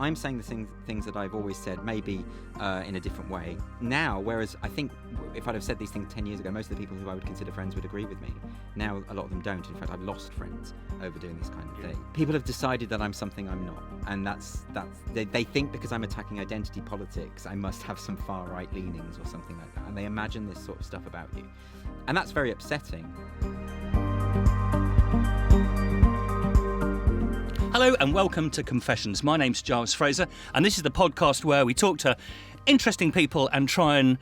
I'm saying the things that I've always said, maybe in a different way now. Whereas I think if I'd have said these things 10 years ago, most of the people who I would consider friends would agree with me. Now a lot of them don't. In fact, I've lost friends over doing this kind of thing. People have decided that I'm something I'm not, and they think because I'm attacking identity politics, I must have some far right leanings or something like that, and they imagine this sort of stuff about you, and that's very upsetting. Hello and welcome to Confessions. My name's Giles Fraser, and this is the podcast where we talk to interesting people and try and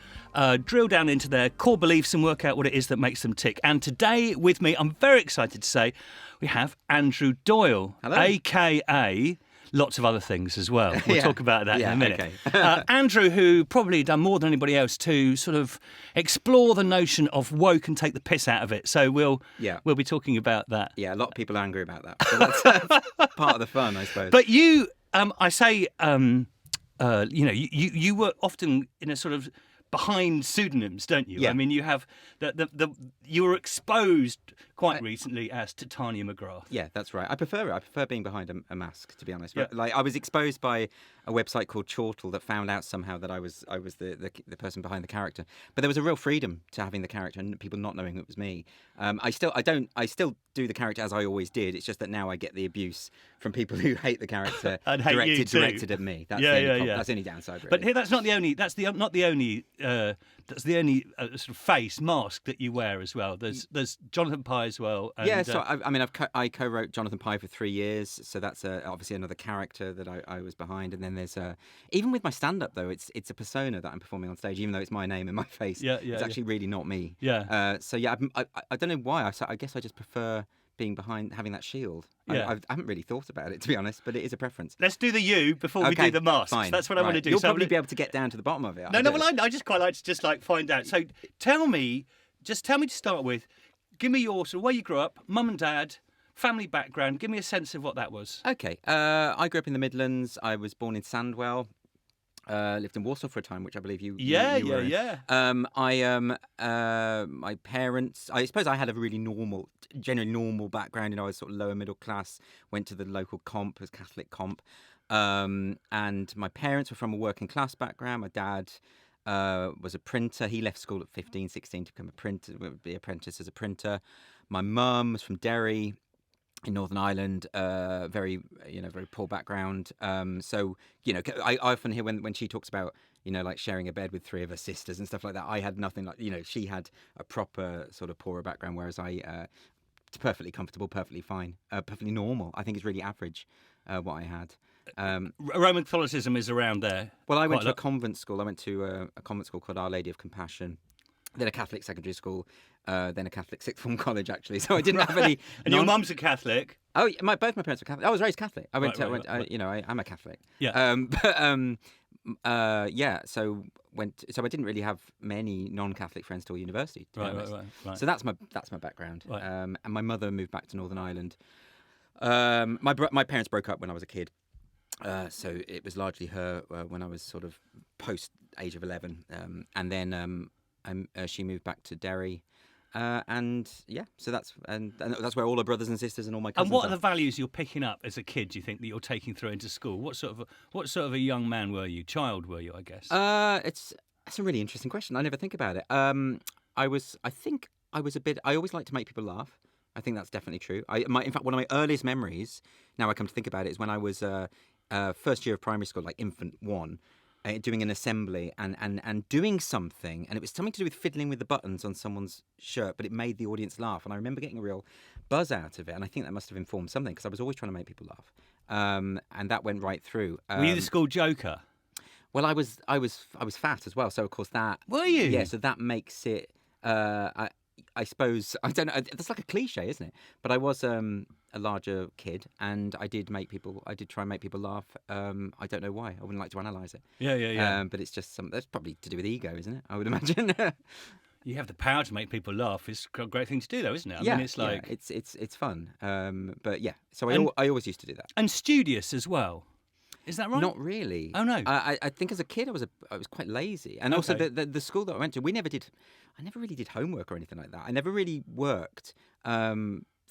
drill down into their core beliefs and work out what it is that makes them tick. And today with me, I'm very excited to say, we have Andrew Doyle, Hello. a.k.a. lots of other things as well. We'll talk about that in a minute. Okay. Andrew, who probably done more than anybody else to sort of explore the notion of woke and take the piss out of it. So we'll be talking about that. Yeah, a lot of people are angry about that. But that's part of the fun, I suppose. But you, you were often in a sort of behind pseudonyms, don't you? Yeah. I mean, you have you were exposed quite recently as Titania McGrath. Yeah, that's right. I prefer it. I prefer being behind a mask, to be honest. Yeah. Like, I was exposed by a website called Chortle that found out somehow that I was the person behind the character. But there was a real freedom to having the character and people not knowing it was me. I still do the character as I always did. It's just that now I get the abuse from people who hate the character And hate you too. directed at me. That's That's the only downside, really. But here, that's not the only. That's not the only. That's the only sort of face mask that you wear as well. There's Jonathan Pye as well. And, So I co-wrote Jonathan Pye for 3 years, so that's obviously another character that I was behind. And then there's even with my stand-up though, it's a persona that I'm performing on stage, even though it's my name and my face. It's actually really not me. Yeah. I don't know why. I guess I just prefer being behind, having that shield. I haven't really thought about it, to be honest, but it is a preference. Let's do the you before we do the masks. Fine, That's what I want to do. You'll probably be able to get down to the bottom of it. I just quite like to find out. So tell me to start with, give me your sort of where you grew up, mum and dad, family background. Give me a sense of what that was. Okay. I grew up in the Midlands. I was born in Sandwell. Lived in Warsaw for a time, which I believe you were in. My parents, I suppose I had a really generally normal background. I was sort of lower middle class, went to the local comp, as Catholic comp. And my parents were from a working class background. My dad was a printer. He left school at 15, 16 to become be apprentice as a printer. My mum was from Derry in Northern Ireland, very poor background. I often hear when she talks about, like sharing a bed with 3 of her sisters and stuff like that. I had nothing like, she had a proper sort of poorer background, whereas I, perfectly comfortable, perfectly fine, perfectly normal. I think it's really average, what I had. Roman Catholicism is around there. Well, I went to a convent school. I went to a convent school called Our Lady of Compassion. Then a Catholic secondary school, then a Catholic sixth form college, actually. So I didn't have any. And your mum's a Catholic. Oh, both my parents were Catholic. I was raised Catholic. I'm a Catholic. Yeah. So I didn't really have many non-Catholic friends till university. Right. So that's my background. Right. And my mother moved back to Northern Ireland. My parents broke up when I was a kid. So it was largely her when I was sort of post age of 11, and then she moved back to Derry, so that's where all her brothers and sisters and all my cousins. And what are the values you're picking up as a kid? Do you think that you're taking through into school? What sort of a young man were you? Child were you? I guess. That's a really interesting question. I never think about it. I think I was a bit. I always like to make people laugh. I think that's definitely true. In fact, one of my earliest memories, now I come to think about it, is when I was first year of primary school, like infant 1. Doing an assembly and doing something, and it was something to do with fiddling with the buttons on someone's shirt, but it made the audience laugh, and I remember getting a real buzz out of it, and I think that must have informed something, because I was always trying to make people laugh, and that went right through. Were you the school joker? Well, I was fat as well, so of course that. Were you? Yeah, so that makes it. I suppose I don't know. That's like a cliche, isn't it? But I was a larger kid, and I did try and make people laugh. I don't know why. I wouldn't like to analyse it. Yeah. But it's just that's probably to do with ego, isn't it? I would imagine. You have the power to make people laugh. It's a great thing to do, though, isn't it? I mean, it's like it's fun. But yeah, so I always used to do that. And studious as well. Is that right? Not really. Oh no. I think as a kid I was quite lazy, and also the school that I went to, I never really did homework or anything like that. I never really worked.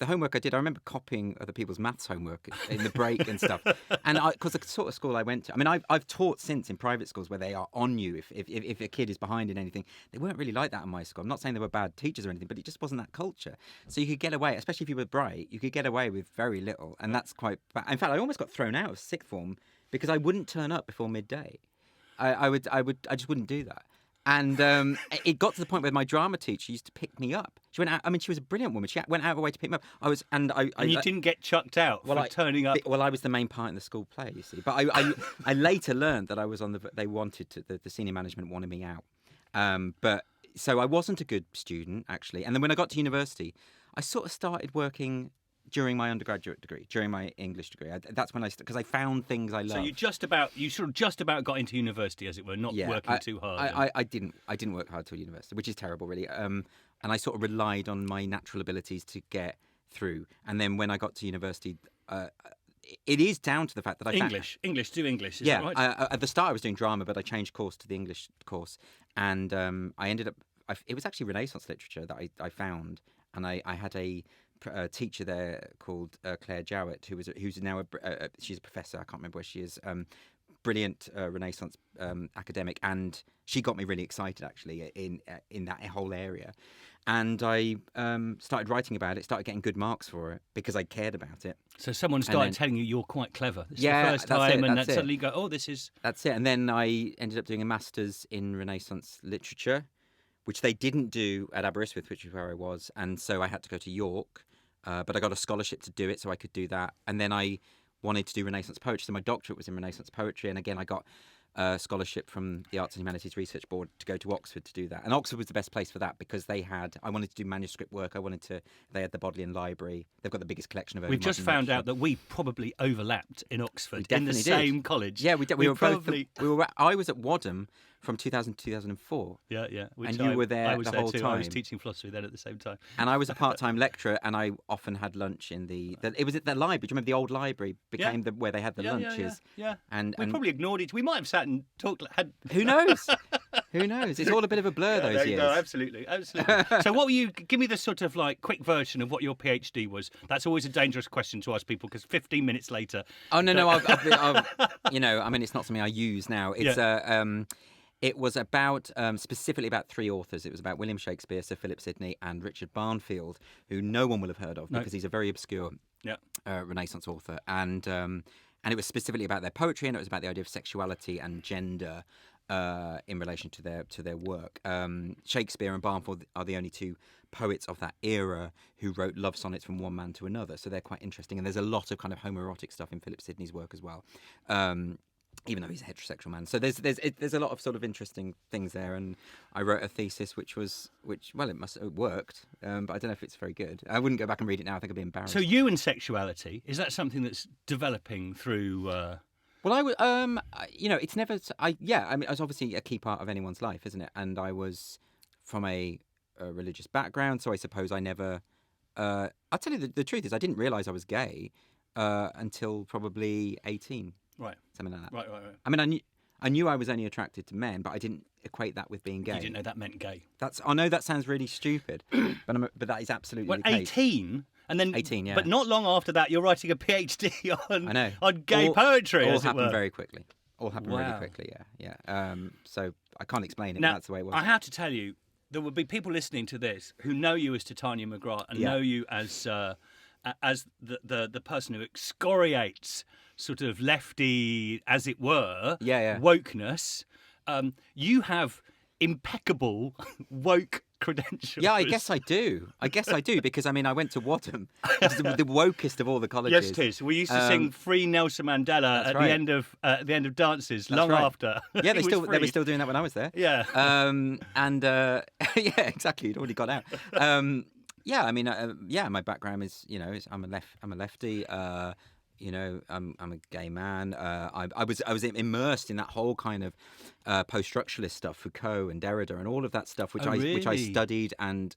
the homework I did, I remember copying other people's maths homework in the break and stuff. And because the sort of school I went to, I mean, I've taught since in private schools where they are on you if a kid is behind in anything. They weren't really like that in my school. I'm not saying they were bad teachers or anything, but it just wasn't that culture. So you could get away, especially if you were bright, you could get away with very little, and that's quite bad. In fact, I almost got thrown out of sixth form because I wouldn't turn up before midday. I just wouldn't do that. And it got to the point where my drama teacher used to pick me up. She went out. I mean, she was a brilliant woman. She went out of her way to pick me up. And you didn't get chucked out for turning up. Well, I was the main part in the school play, you see. But I later learned that I was on the. They wanted to. The senior management wanted me out. But so I wasn't a good student actually. And then when I got to university, I sort of started working during my undergraduate degree, during my English degree. That's when because I found things I loved. So you sort of just about got into university, as it were, not working too hard. I didn't work hard till university, which is terrible, really. And I sort of relied on my natural abilities to get through. And then when I got to university, it is down to the fact that I do English. Is that right? At the start I was doing drama, but I changed course to the English course, and I ended up. It was actually Renaissance literature that I found, and I had a teacher there called Claire Jowett, who's now she's a professor. I can't remember where she is. Brilliant Renaissance academic, and she got me really excited actually in that whole area. And I started writing about it, started getting good marks for it because I cared about it. So someone started telling you you're quite clever. This is the first that's time, it, and that's then it. suddenly you go, oh, this is... That's it. And then I ended up doing a master's in Renaissance literature, which they didn't do at Aberystwyth, which is where I was. And so I had to go to York, but I got a scholarship to do it, so I could do that. And then I wanted to do Renaissance poetry, so my doctorate was in Renaissance poetry. And again, I got a scholarship from the Arts and Humanities Research Board to go to Oxford to do that. And Oxford was the best place for that because I wanted to do manuscript work. They had the Bodleian Library. They've got the biggest collection of. We've just found out that we probably overlapped in Oxford in the did. same college. Yeah, we did. We were probably... both. I was at Wadham from 2000 to 2004. Yeah. And you were there the whole time. I was teaching philosophy then at the same time. And I was a part-time lecturer, and I often had lunch in it was at the library. Do you remember the old library became where they had the lunches? Yeah. And we probably ignored each. We might have sat and talked. Who knows? Who knows? It's all a bit of a blur those there years. You go. Absolutely. So what were you? Give me the sort of like quick version of what your PhD was. That's always a dangerous question to ask people because 15 minutes later. Oh no! I've I mean, it's not something I use now. It's It was about specifically about three authors. It was about William Shakespeare, Sir Philip Sidney, and Richard Barnfield, who no one will have heard of because he's a very obscure Renaissance author. And it was specifically about their poetry, and it was about the idea of sexuality and gender in relation to their work. Shakespeare and Barnfield are the only two poets of that era who wrote love sonnets from one man to another. So they're quite interesting. And there's a lot of kind of homoerotic stuff in Philip Sidney's work as well. Even though he's a heterosexual man, so there's a lot of sort of interesting things there, and I wrote a thesis which it worked, but I don't know if it's very good. I wouldn't go back and read it now. I think I'd be embarrassed. So you and sexuality, is that something that's developing through? Well, I would, it's never. I mean, it's obviously a key part of anyone's life, isn't it? And I was from a religious background, so I suppose I never. I'll tell you the truth is I didn't realise I was gay until probably 18. Right. Something like that. Right. I mean, I knew I was only attracted to men, but I didn't equate that with being gay. You didn't know that meant gay. I know that sounds really stupid, but that is absolutely the case. 18? And then 18, yeah. But not long after that, you're writing a PhD on gay poetry, all as it happened were. very quickly. All happened really quickly, yeah. So I can't explain it, now, but that's the way it was. I have to tell you, there will be people listening to this who know you as Titania McGrath and know you as the person who excoriates sort of lefty, as it were, wokeness. You have impeccable woke credentials. Yeah, I guess I do because I mean I went to Wadham, which is the wokest of all the colleges. Yes, it is. We used to sing "Free Nelson Mandela" at the end of dances. That's long after. Yeah, they were still doing that when I was there. Yeah. Yeah, exactly. You'd already got out. Yeah, I mean, my background is, I'm a lefty. I'm a gay man. I was immersed in that whole kind of post-structuralist stuff, Foucault and Derrida and all of that stuff, which I studied and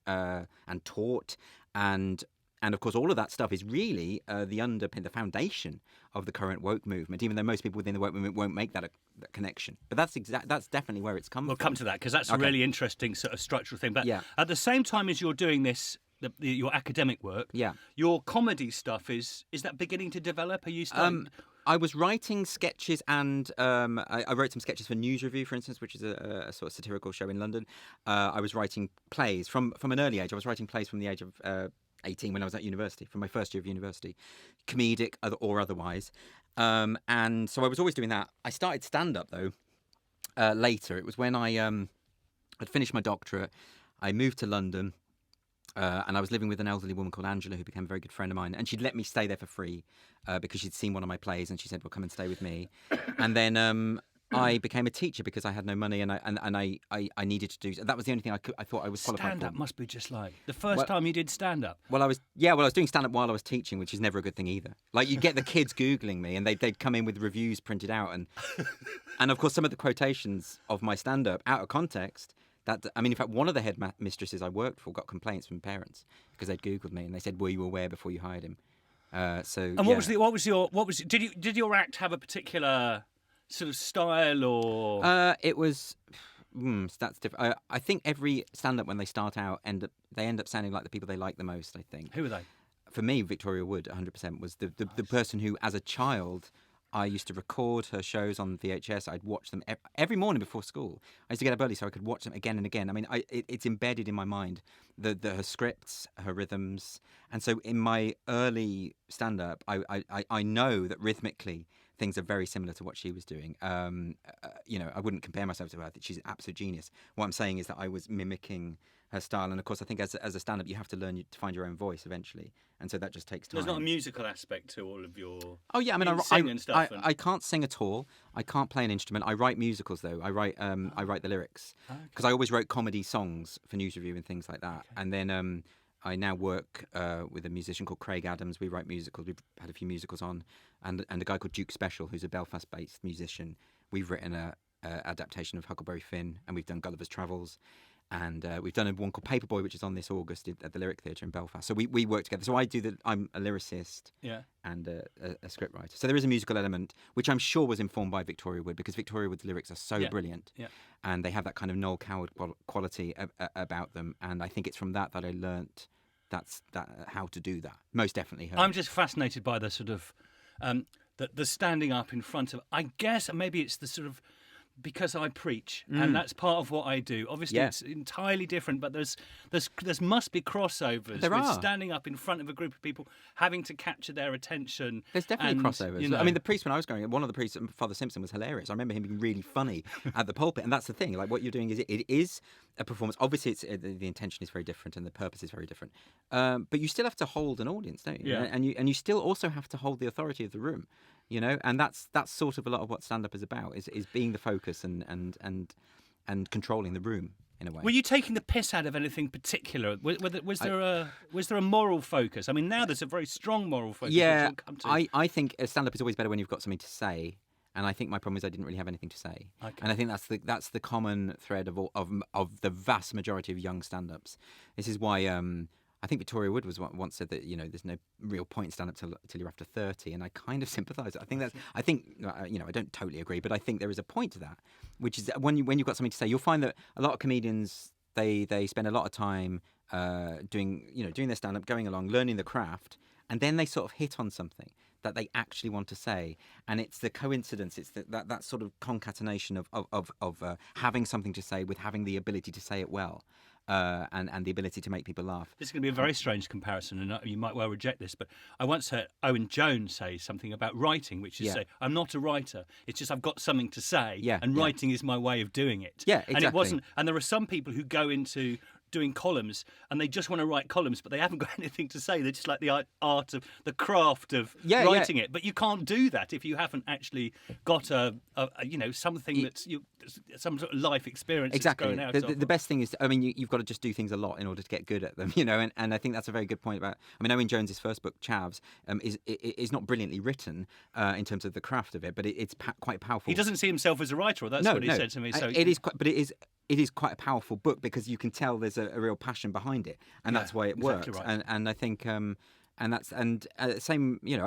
taught, and of course all of that stuff is really the foundation of the current woke movement. Even though most people within the woke movement won't make that connection, but that's definitely where it's come from. We'll come to that because that's a really interesting sort of structural thing. But at the same time as you're doing this your academic work. Yeah. Your comedy stuff is that beginning to develop? Are you starting? I was writing sketches, and I wrote some sketches for News Review, for instance, which is a sort of satirical show in London. I was writing plays from an early age. I was writing plays from the age of 18 when I was at university, from my first year of university, comedic or otherwise. And so I was always doing that. I started stand-up, though, later. It was when I'd finished my doctorate. I moved to London. And I was living with an elderly woman called Angela, who became a very good friend of mine. And she'd let me stay there for free because she'd seen one of my plays, and she said, "Well, come and stay with me." And then I became a teacher because I had no money, and I needed to do. That was the only thing I thought I was qualified for. Stand up must be just like the first time you did stand up. Well, I was doing stand up while I was teaching, which is never a good thing either. Like, you get the kids googling me, and they'd come in with reviews printed out, and of course some of the quotations of my stand up out of context. In fact, one of the head mistresses I worked for got complaints from parents because they'd Googled me and they said, "Were you aware before you hired him?" Did your act have a particular sort of style or? It was. That's different. I think every stand-up when they start out they end up sounding like the people they like the most. I think. Who are they? For me, Victoria Wood, 100%, was the person who, as a child, I used to record her shows on VHS. I'd watch them every morning before school. I used to get up early so I could watch them again and again. I mean, it's embedded in my mind, her scripts, her rhythms. And so in my early stand-up, I know that rhythmically things are very similar to what she was doing. I wouldn't compare myself to her. I think she's an absolute genius. What I'm saying is that I was mimicking her style. And of course, I think as a stand-up, you have to learn to find your own voice eventually. And so that just takes time. There's not a musical aspect to all of your. Oh yeah, I mean, I can't sing at all. I can't play an instrument. I write musicals though. I write the lyrics because I always wrote comedy songs for News Review and things like that. Okay. And then I now work with a musician called Craig Adams. We write musicals. We've had a few musicals on, and a guy called Duke Special, who's a Belfast-based musician. We've written a adaptation of Huckleberry Finn, and we've done Gulliver's Travels. And we've done one called Paperboy, which is on this August at the Lyric Theatre in Belfast. So we work together. So I'm a lyricist and a scriptwriter. So there is a musical element, which I'm sure was informed by Victoria Wood, because Victoria Wood's lyrics are so brilliant. Yeah. And they have that kind of Noel Coward quality about them. And I think it's from that I learnt how to do that. Most definitely her. I'm just fascinated by the sort of the standing up in front of, I guess maybe it's the sort of, because I preach, and that's part of what I do. Obviously, it's entirely different, but there's must be crossovers. There are. Standing up in front of a group of people, having to capture their attention. There's definitely crossovers. I mean, the priest, when I was growing up, one of the priests, Father Simpson, was hilarious. I remember him being really funny at the pulpit, and that's the thing. Like, what you're doing it is a performance. Obviously, the intention is very different and the purpose is very different. But you still have to hold an audience, don't you? Yeah. And you still also have to hold the authority of the room. And that's sort of a lot of what stand-up is about, is being the focus and controlling the room in a way. Were you taking the piss out of anything particular? Was there a moral focus? I mean, now there's a very strong moral focus. Yeah, which we'll come to. I think stand-up is always better when you've got something to say, and I think my problem is I didn't really have anything to say. Okay. And I think that's the common thread of the vast majority of young stand-ups. This is why. I think Victoria Wood once said that there's no real point in stand up till you're after 30, and I kind of sympathise. I don't totally agree, but I think there is a point to that, which is that when you've got something to say, you'll find that a lot of comedians they spend a lot of time doing their stand up, going along, learning the craft, and then they sort of hit on something that they actually want to say, and it's the coincidence, it's that sort of concatenation of having something to say with having the ability to say it well. And the ability to make people laugh. This is going to be a very strange comparison, and you might well reject this, but I once heard Owen Jones say something about writing, which is say, I'm not a writer, it's just I've got something to say, and writing is my way of doing it. Yeah, exactly. And it wasn't. And there are some people who go into doing columns and they just want to write columns, but they haven't got anything to say. They're just like the art of the craft of writing it. But you can't do that if you haven't actually got something that's some sort of life experience. Exactly. That's going out the best thing is, you've got to just do things a lot in order to get good at them. And I think that's a very good point about. Owen Jones's first book, Chavs, is not brilliantly written in terms of the craft of it, but it's quite powerful. He doesn't see himself as a writer, or that's what he said to me. So it is quite a powerful book because you can tell there's a real passion behind it, and that's why it works. Right. And I think I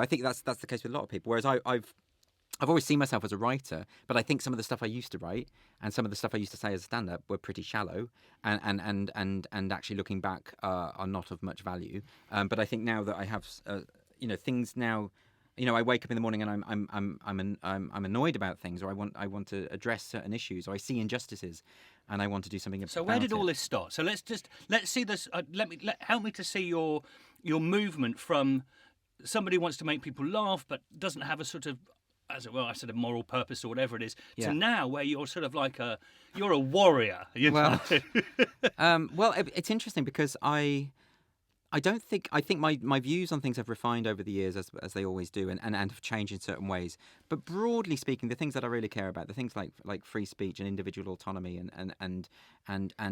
think that's the case with a lot of people. Whereas I've always seen myself as a writer, but I think some of the stuff I used to write and some of the stuff I used to say as a stand-up were pretty shallow, and actually looking back are not of much value. But I think now that I have, things now, I wake up in the morning and I'm annoyed about things, or I want to address certain issues, or I see injustices, and I want to do something about it. So where did all this start? So let's see this. Help me to see your movement from somebody who wants to make people laugh but doesn't have a sort of, as it were, I said, a moral purpose or whatever it is, to now where you're sort of like you're a warrior. Well, it's interesting because I think my views on things have refined over the years, as they always do, and have changed in certain ways. But broadly speaking, the things that I really care about, the things like free speech and individual autonomy and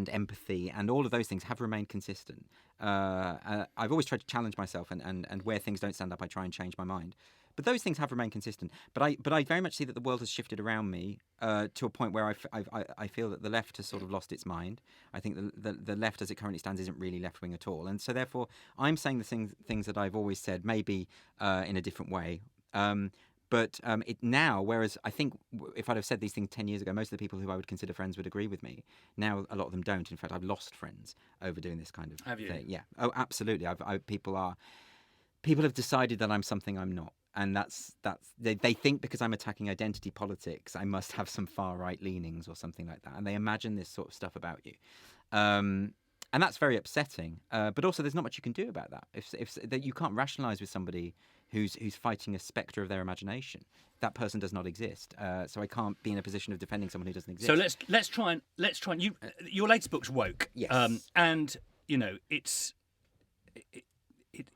empathy, and all of those things have remained consistent. I've always tried to challenge myself, and where things don't stand up, I try and change my mind. But those things have remained consistent. But I very much see that the world has shifted around me to a point where I feel that the left has sort of lost its mind. I think the left, as it currently stands, isn't really left wing at all. And so therefore, I'm saying the things that I've always said, maybe in a different way. But it now, whereas I think if I'd have said these things 10 years ago, most of the people who I would consider friends would agree with me. Now, a lot of them don't. In fact, I've lost friends over doing this kind of Have you? thing. Yeah. Oh, absolutely. People have decided that I'm something I'm not. And they think because I'm attacking identity politics, I must have some far right leanings or something like that, and they imagine this sort of stuff about you, and that's very upsetting. But also, there's not much you can do about that. If that you can't rationalise with somebody who's fighting a spectre of their imagination. That person does not exist. So I can't be in a position of defending someone who doesn't exist. So let's try and your latest book's Woke. Yes. And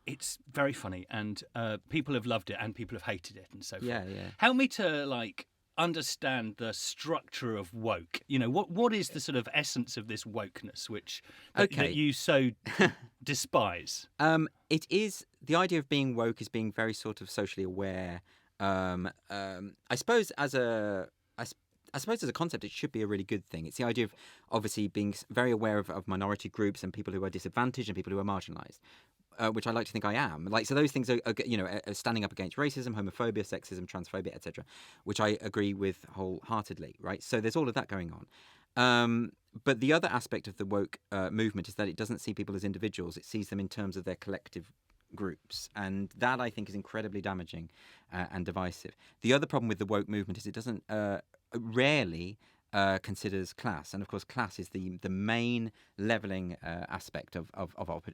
it's very funny, and people have loved it and people have hated it and so forth. Yeah. Help me to understand the structure of woke. What is the sort of essence of this wokeness that you so despise? It is the idea of being woke is being very sort of socially aware. I suppose as a concept, it should be a really good thing. It's the idea of obviously being very aware of minority groups and people who are disadvantaged and people who are marginalised. Which I like to think I am. So those things are standing up against racism, homophobia, sexism, transphobia, etc., which I agree with wholeheartedly, right? So there's all of that going on. But the other aspect of the woke movement is that it doesn't see people as individuals. It sees them in terms of their collective groups. And that, I think, is incredibly damaging and divisive. The other problem with the woke movement is it doesn't rarely considers class, and of course class is the main levelling aspect of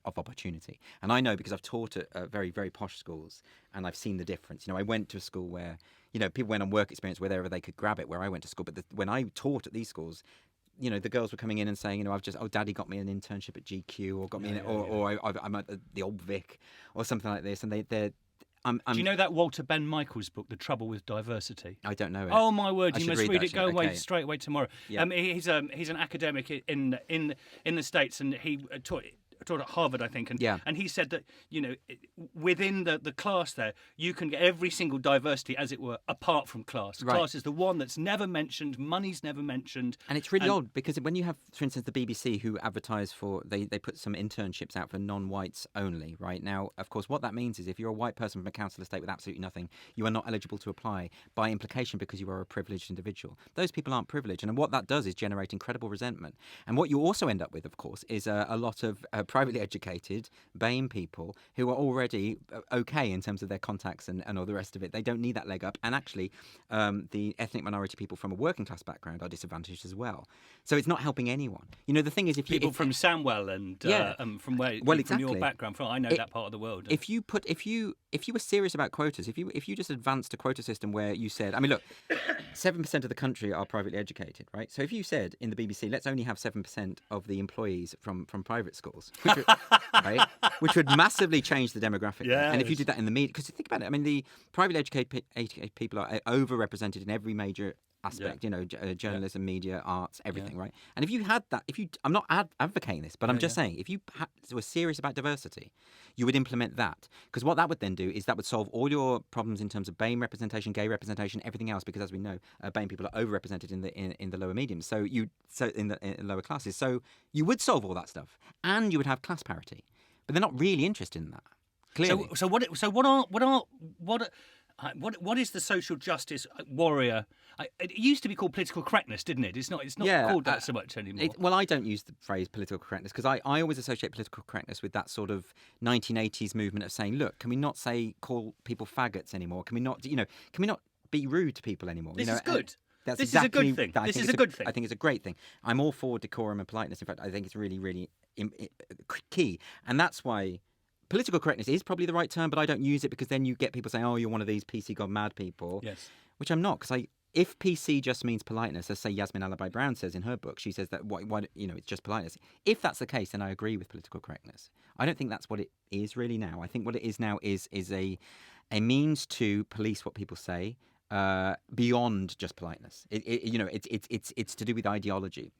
opportunity. And I know because I've taught at very, very posh schools, and I've seen the difference. I went to a school where people went on work experience wherever they could grab it, where I went to school, but when I taught at these schools, the girls were coming in and saying, Daddy got me an internship at GQ, or got me I'm at the Old Vic or something like this, and they're do you know that Walter Ben Michaels book, The Trouble with Diversity? I don't know it. Oh my word! You must read it. Go okay. away straight away tomorrow. Yeah. He's an academic in the States, and he taught at Harvard, I think, and he said that within the class there you can get every single diversity, as it were, apart from class. Right. Class is the one that's never mentioned. Money's never mentioned, and it's really odd because when you have, for instance, the BBC who advertise for they put some internships out for non-whites only. Right now, of course, what that means is if you're a white person from a council estate with absolutely nothing, you are not eligible to apply by implication because you are a privileged individual. Those people aren't privileged, and what that does is generate incredible resentment. And what you also end up with, of course, is a lot of privately educated BAME people who are already okay in terms of their contacts and all the rest of it. They don't need that leg up. And actually, the ethnic minority people from a working class background are disadvantaged as well. So it's not helping anyone. The thing is, if people from Samwell and from where from your background, I know that part of the world. If you were serious about quotas, if you just advanced a quota system where you said, I mean, look, 7% of the country are privately educated, right? So if you said in the BBC, let's only have 7% of the employees from private schools, which would massively change the demographic. Yeah, and if you did that in the media, because think about it, I mean, the privately educated people are overrepresented in every major aspect, journalism, media, arts, everything, right? And if you had that, I'm not advocating this, but I'm just saying, if you were serious about diversity, you would implement that. Because what that would then do is that would solve all your problems in terms of BAME representation, gay representation, everything else, because as we know, BAME people are overrepresented in the lower mediums, so in the lower classes. So you would solve all that stuff, and you would have class parity. But they're not really interested in that. Clearly. So what What is the social justice warrior? It used to be called political correctness, didn't it? It's not Yeah, called that so much anymore. Well, I don't use the phrase political correctness because I always associate political correctness with that sort of 1980s movement of saying, look, can we not call people faggots anymore? Can we not, can we not be rude to people anymore? This is good. That's This exactly, is a good thing. I This think is a good thing. I think it's a great thing. I'm all for decorum and politeness. In fact, I think it's really, really key. And that's why political correctness is probably the right term, but I don't use it because then you get people saying, oh, you're one of these PC god mad people. Yes. Which I'm not, because if PC just means politeness, as say Yasmin Alibi Brown says in her book, she says that it's just politeness. If that's the case, then I agree with political correctness. I don't think that's what it is really now. I think what it is now is a means to police what people say beyond just politeness. It's to do with ideology,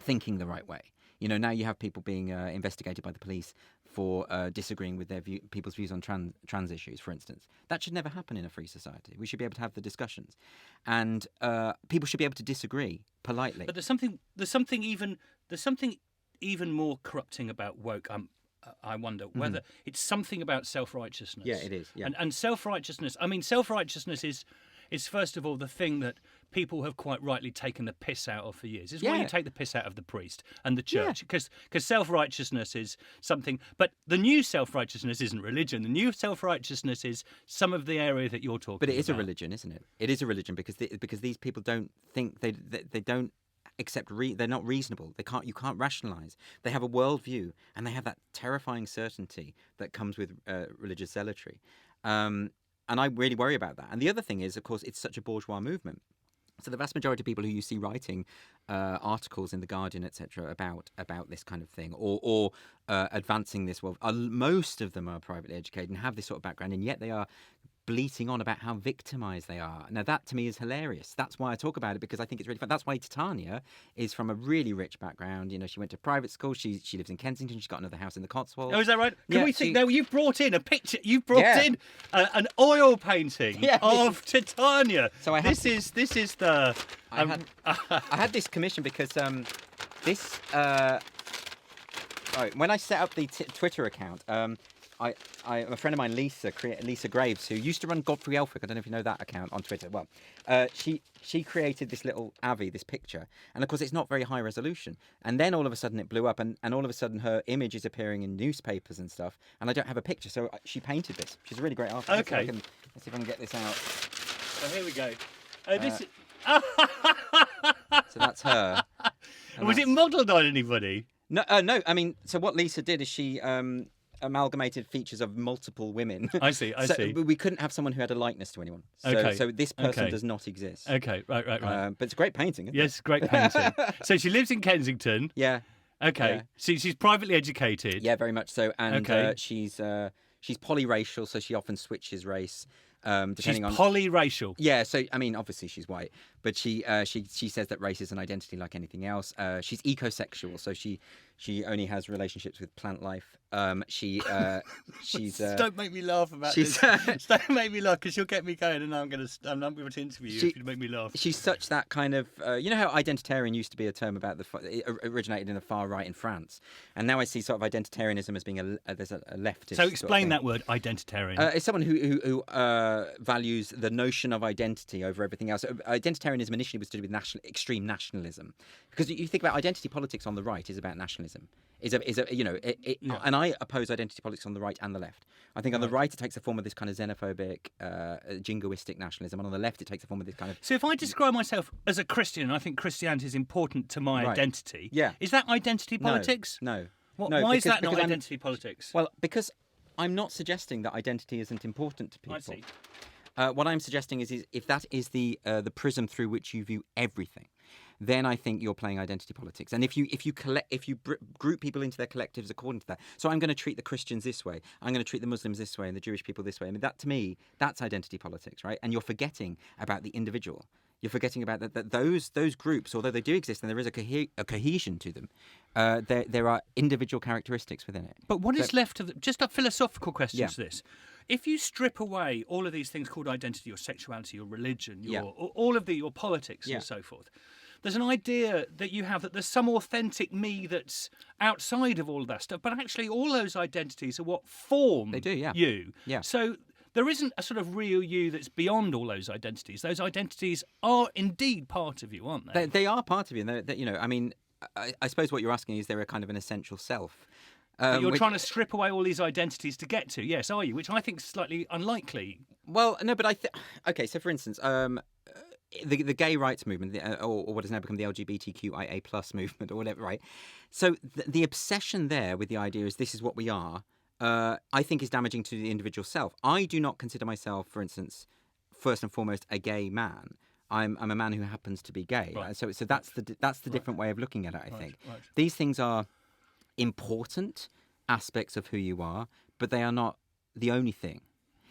thinking the right way. Now you have people being investigated by the police for disagreeing with people's views on trans issues, for instance. That should never happen in a free society. We should be able to have the discussions, and people should be able to disagree politely. But there's something even more corrupting about woke. I wonder whether it's something about self-righteousness. Yeah, it is. Yeah. And self-righteousness. I mean, self-righteousness is first of all the thing that people have quite rightly taken the piss out of for years. It's where you take the piss out of the priest and the church, because self-righteousness is something. But the new self-righteousness isn't religion. The new self-righteousness is some of the area that you're talking about. But it is a religion, isn't it? It is a religion because these people don't think they don't accept. They're not reasonable. You can't rationalize. They have a worldview and they have that terrifying certainty that comes with religious zealotry. And I really worry about that. And the other thing is, of course, it's such a bourgeois movement. So the vast majority of people who you see writing articles in The Guardian, etc., about this kind of thing, or advancing this, most of them are privately educated and have this sort of background, and yet they are bleating on about how victimized they are. Now, that to me is hilarious. That's why I talk about it, because I think it's really fun. That's why Titania is from a really rich background. She went to private school. She lives in Kensington. She's got another house in the Cotswolds. Oh, is that right? Now, you've brought in a picture. You've brought in an oil painting of Titania. So this is the. I had this commission because this. When I set up the Twitter account, a friend of mine, Lisa Graves, who used to run Godfrey Elphick, I don't know if you know that account on Twitter. Well, she created this little this picture, and of course it's not very high resolution. And then all of a sudden it blew up, and all of a sudden her image is appearing in newspapers and stuff, and I don't have a picture, so she painted this. She's a really great artist. Okay. Let's see if I can get this out. So here we go. So that's her. Was it modelled on anybody? No, no. I mean, so what Lisa did is she amalgamated features of multiple women. I see. We couldn't have someone who had a likeness to anyone. So this person does not exist. Okay, right. But it's a great painting, isn't it? Yes, great painting. So she lives in Kensington. Yeah. Okay. Yeah. She's privately educated. Yeah, very much so. And she's polyracial, so she often switches race. Depending She's polyracial. Yeah, so I mean, obviously she's white, but she says that race is an identity like anything else. She's ecosexual, so she only has relationships with plant life. She's Don't make me laugh about this. Don't make me laugh, because you'll get me going, and I'm going to interview you if you make me laugh. She's such that kind of you know how identitarian used to be a term about it originated in the far right in France, and now I see sort of identitarianism as being there's a leftist. So explain that word, identitarian. It's someone who values the notion of identity over everything else. Identitarianism initially was to do with extreme nationalism, because you think about identity politics on the right is about nationalism. And I oppose identity politics on the right and the left. I think on the right it takes the form of this kind of xenophobic, jingoistic nationalism, and on the left it takes the form of this kind of. So if I describe myself as a Christian, I think Christianity is important to my identity. Yeah. Is that identity politics? No. Why is that not identity politics? Well, because I'm not suggesting that identity isn't important to people. I see. What I'm suggesting is if that is the prism through which you view everything, then I think you're playing identity politics. And if you group people into their collectives according to that, so I'm going to treat the Christians this way, I'm going to treat the Muslims this way, and the Jewish people this way. I mean, that to me, that's identity politics, right? And you're forgetting about the individual. You're forgetting about that those groups, although they do exist and there is a cohesion to them, there are individual characteristics within it. But what is left of just a philosophical question to this? If you strip away all of these things called identity, or sexuality, or religion, all of your politics and so forth, there's an idea that you have that there's some authentic me that's outside of all of that stuff, but actually all those identities are what form they do, you. Yeah. So there isn't a sort of real you that's beyond all those identities. Those identities are indeed part of you, aren't they? They are part of you. And you know, I mean, I suppose what you're asking is there a kind of an essential self? But you're Which, trying to strip away all these identities to get to, yes, are you? Which I think is slightly unlikely. well, no, but okay. So, for instance, the gay rights movement, or what has now become the LGBTQIA plus movement, or whatever, right? So, the obsession there with the idea is this is what we are. I think is damaging to the individual self. I do not consider myself, for instance, first and foremost, a gay man. I'm a man who happens to be gay. Right. So that's the different way of looking at it. I think Right. these things are important aspects of who you are, but they are not the only thing.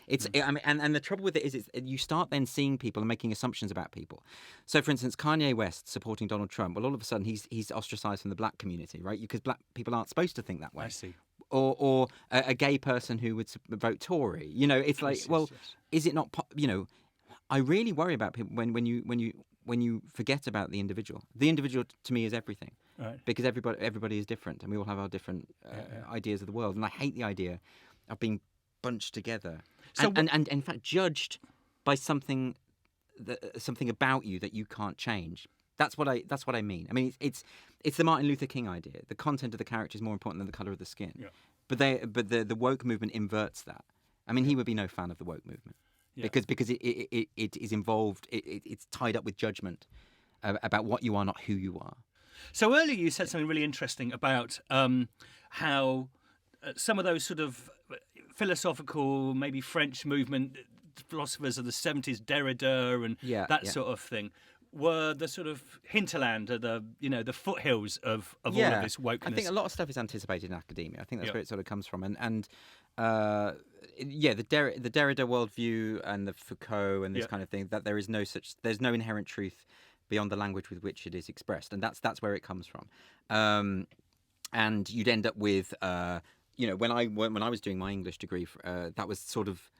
It's I mean, and the trouble with it is you start then seeing people and making assumptions about people. So, for instance, Kanye West supporting Donald Trump. Well, all of a sudden he's ostracized from the black community, right? Because black people aren't supposed to think that way. I see. Or a gay person who would vote Tory. You know, it's like, Yes. is it not? You know, I really worry about people when you forget about the individual. The individual to me is everything. Right. Because everybody is different, and we all have our different ideas of the world. And I hate the idea of being bunched together, So and in fact judged by something about you that you can't change. That's what I mean. I mean, it's the Martin Luther King idea. The content of the character is more important than the color of the skin. Yeah. But the woke movement inverts that. I mean, he would be no fan of the woke movement because it is involved. It's tied up with judgment about what you are, not who you are. So earlier you said something really interesting about how some of those sort of philosophical, maybe French movement philosophers of the 70s, Derrida and that sort of thing, were the sort of hinterland, or the foothills of all of this wokeness. I think a lot of stuff is anticipated in academia. I think that's where it sort of comes from. And the Derrida worldview and the Foucault and this kind of thing, that there's no inherent truth beyond the language with which it is expressed, and that's where it comes from. And you'd end up with when I was doing my English degree, that was sort of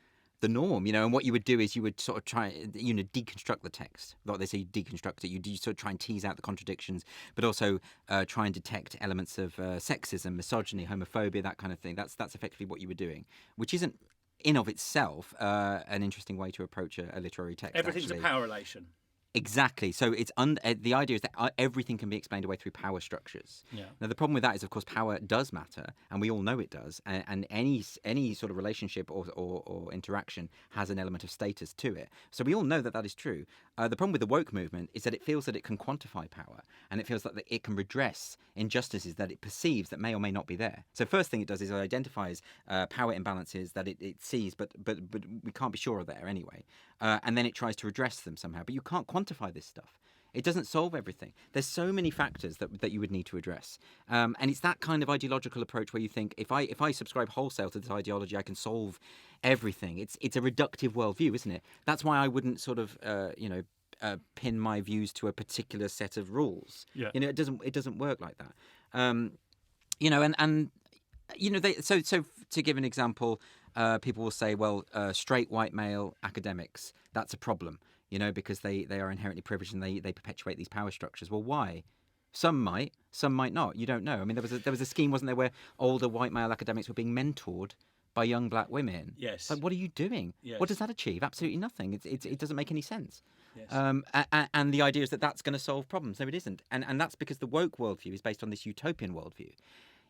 the norm, and what you would do is you would sort of try, deconstruct the text. Like they say, deconstruct it. You sort of try and tease out the contradictions, but also try and detect elements of sexism, misogyny, homophobia, that kind of thing. That's effectively what you were doing, which isn't in of itself an interesting way to approach a literary text. Everything's a power relation. Exactly. So it's the idea is that everything can be explained away through power structures. Yeah. Now the problem with that is, of course, power does matter, and we all know it does. And any sort of relationship or interaction has an element of status to it. So we all know that is true. The problem with the woke movement is that it feels that it can quantify power, and it feels that it can redress injustices that it perceives that may or may not be there. So first thing it does is it identifies power imbalances that it sees, but we can't be sure are there anyway. And then it tries to redress them somehow. But you can't quantify this stuff. It doesn't solve everything. There's so many factors that you would need to address. And it's that kind of ideological approach where you think, if I subscribe wholesale to this ideology, I can solve everything. It's a reductive worldview, isn't it? That's why I wouldn't sort of pin my views to a particular set of rules. Yeah. It doesn't work like that. So to give an example, people will say, well, straight white male academics, that's a problem, because they are inherently privileged and they perpetuate these power structures. Well, why? Some might not. You don't know. I mean, there was a scheme, wasn't there, where older white male academics were being mentored by young black women. Yes. Like, what are you doing? Yes. What does that achieve? Absolutely nothing. It doesn't make any sense. Yes. And the idea is that that's going to solve problems. No, it isn't. And that's because the woke worldview is based on this utopian worldview.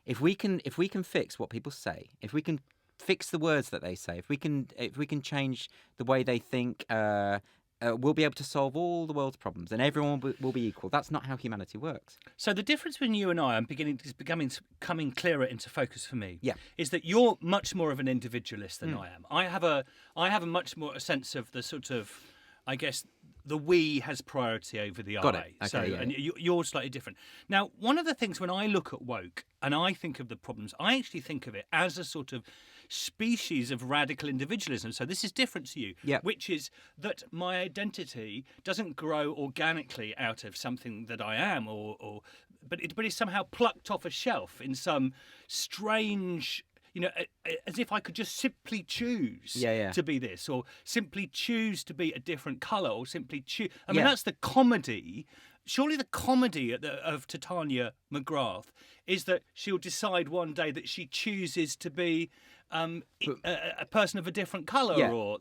If we can fix what people say, if we can fix the words that they say, if we can change the way they think, we'll be able to solve all the world's problems, and everyone will be equal. That's not how humanity works. So the difference between you and I coming clearer into focus for me. Yeah. Is that you're much more of an individualist than I am. I have a much more a sense of the sort of, I guess, the we has priority over the Got I. it. Okay, So, yeah. and you're slightly different. Now, one of the things when I look at woke and I think of the problems, I actually think of it as a sort of species of radical individualism. So this is different to you, Yeah. which is that my identity doesn't grow organically out of something that I am, but it's somehow plucked off a shelf in some strange, as if I could just simply choose to be this, or simply choose to be a different colour, or simply choose. I mean, that's the comedy. Surely the comedy of Titania McGrath is that she'll decide one day that she chooses to be a person of a different colour, Yeah.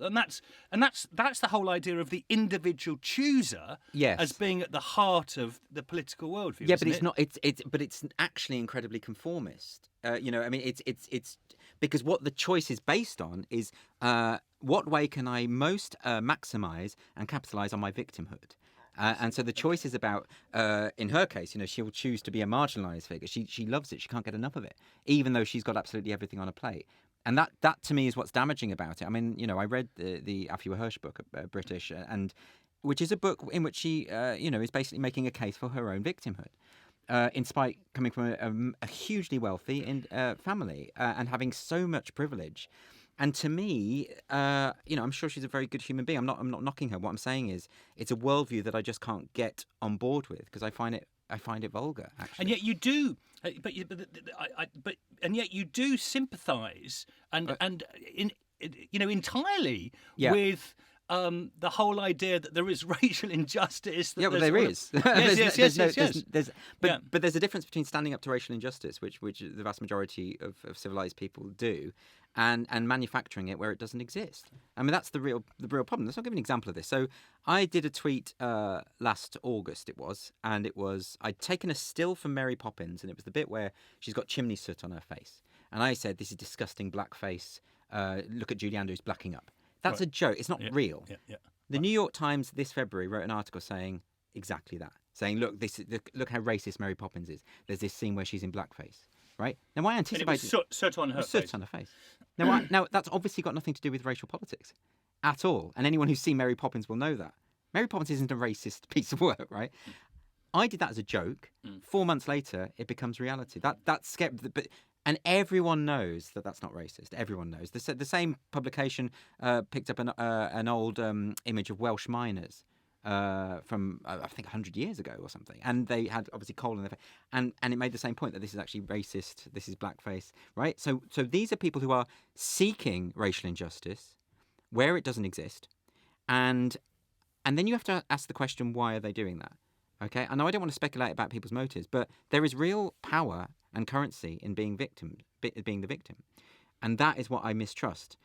and that's the whole idea of the individual chooser Yes. as being at the heart of the political worldview. Yeah, isn't but it's it? not. It's actually incredibly conformist. I mean, it's because what the choice is based on is what way can I most maximise and capitalise on my victimhood. And so the choice is about, in her case, she'll choose to be a marginalised figure. She loves it. She can't get enough of it, even though she's got absolutely everything on a plate. And that to me is what's damaging about it. I mean, I read the Afua Hirsch book, British, and which is a book in which she, is basically making a case for her own victimhood. In spite coming from a hugely wealthy family and having so much privilege. And to me, I'm sure she's a very good human being. I'm not knocking her. What I'm saying is, it's a worldview that I just can't get on board with because I find it vulgar. Actually, And yet you do, and yet you do sympathise entirely Yeah. with the whole idea that there is racial injustice. Yeah, well, there is. Yes. But there's a difference between standing up to racial injustice, which the vast majority of civilized people do, and manufacturing it where it doesn't exist. I mean, that's the real problem. Let's not give an example of this. So I did a tweet last August, and I'd taken a still from Mary Poppins, and it was the bit where she's got chimney soot on her face. And I said, this is disgusting blackface. Look at Julie Andrews blacking up. That's a joke. It's not real. Yeah. The New York Times this February wrote an article saying exactly that. Saying, look how racist Mary Poppins is. There's this scene where she's in blackface. Right? Now, I anticipated... And it was soot on her face. Soot on her face. Now, that's obviously got nothing to do with racial politics at all. And anyone who's seen Mary Poppins will know that. Mary Poppins isn't a racist piece of work, right? I did that as a joke. 4 months later, it becomes reality. That's scary. And everyone knows that that's not racist. Everyone knows. The same publication picked up an old image of Welsh miners from, I think, 100 years ago or something. And they had, obviously, coal in their face. And it made the same point that this is actually racist, this is blackface, right? So these are people who are seeking racial injustice where it doesn't exist. And then you have to ask the question, why are they doing that? Okay? I know I don't want to speculate about people's motives, but there is real power and currency in being the victim. And that is what I mistrust.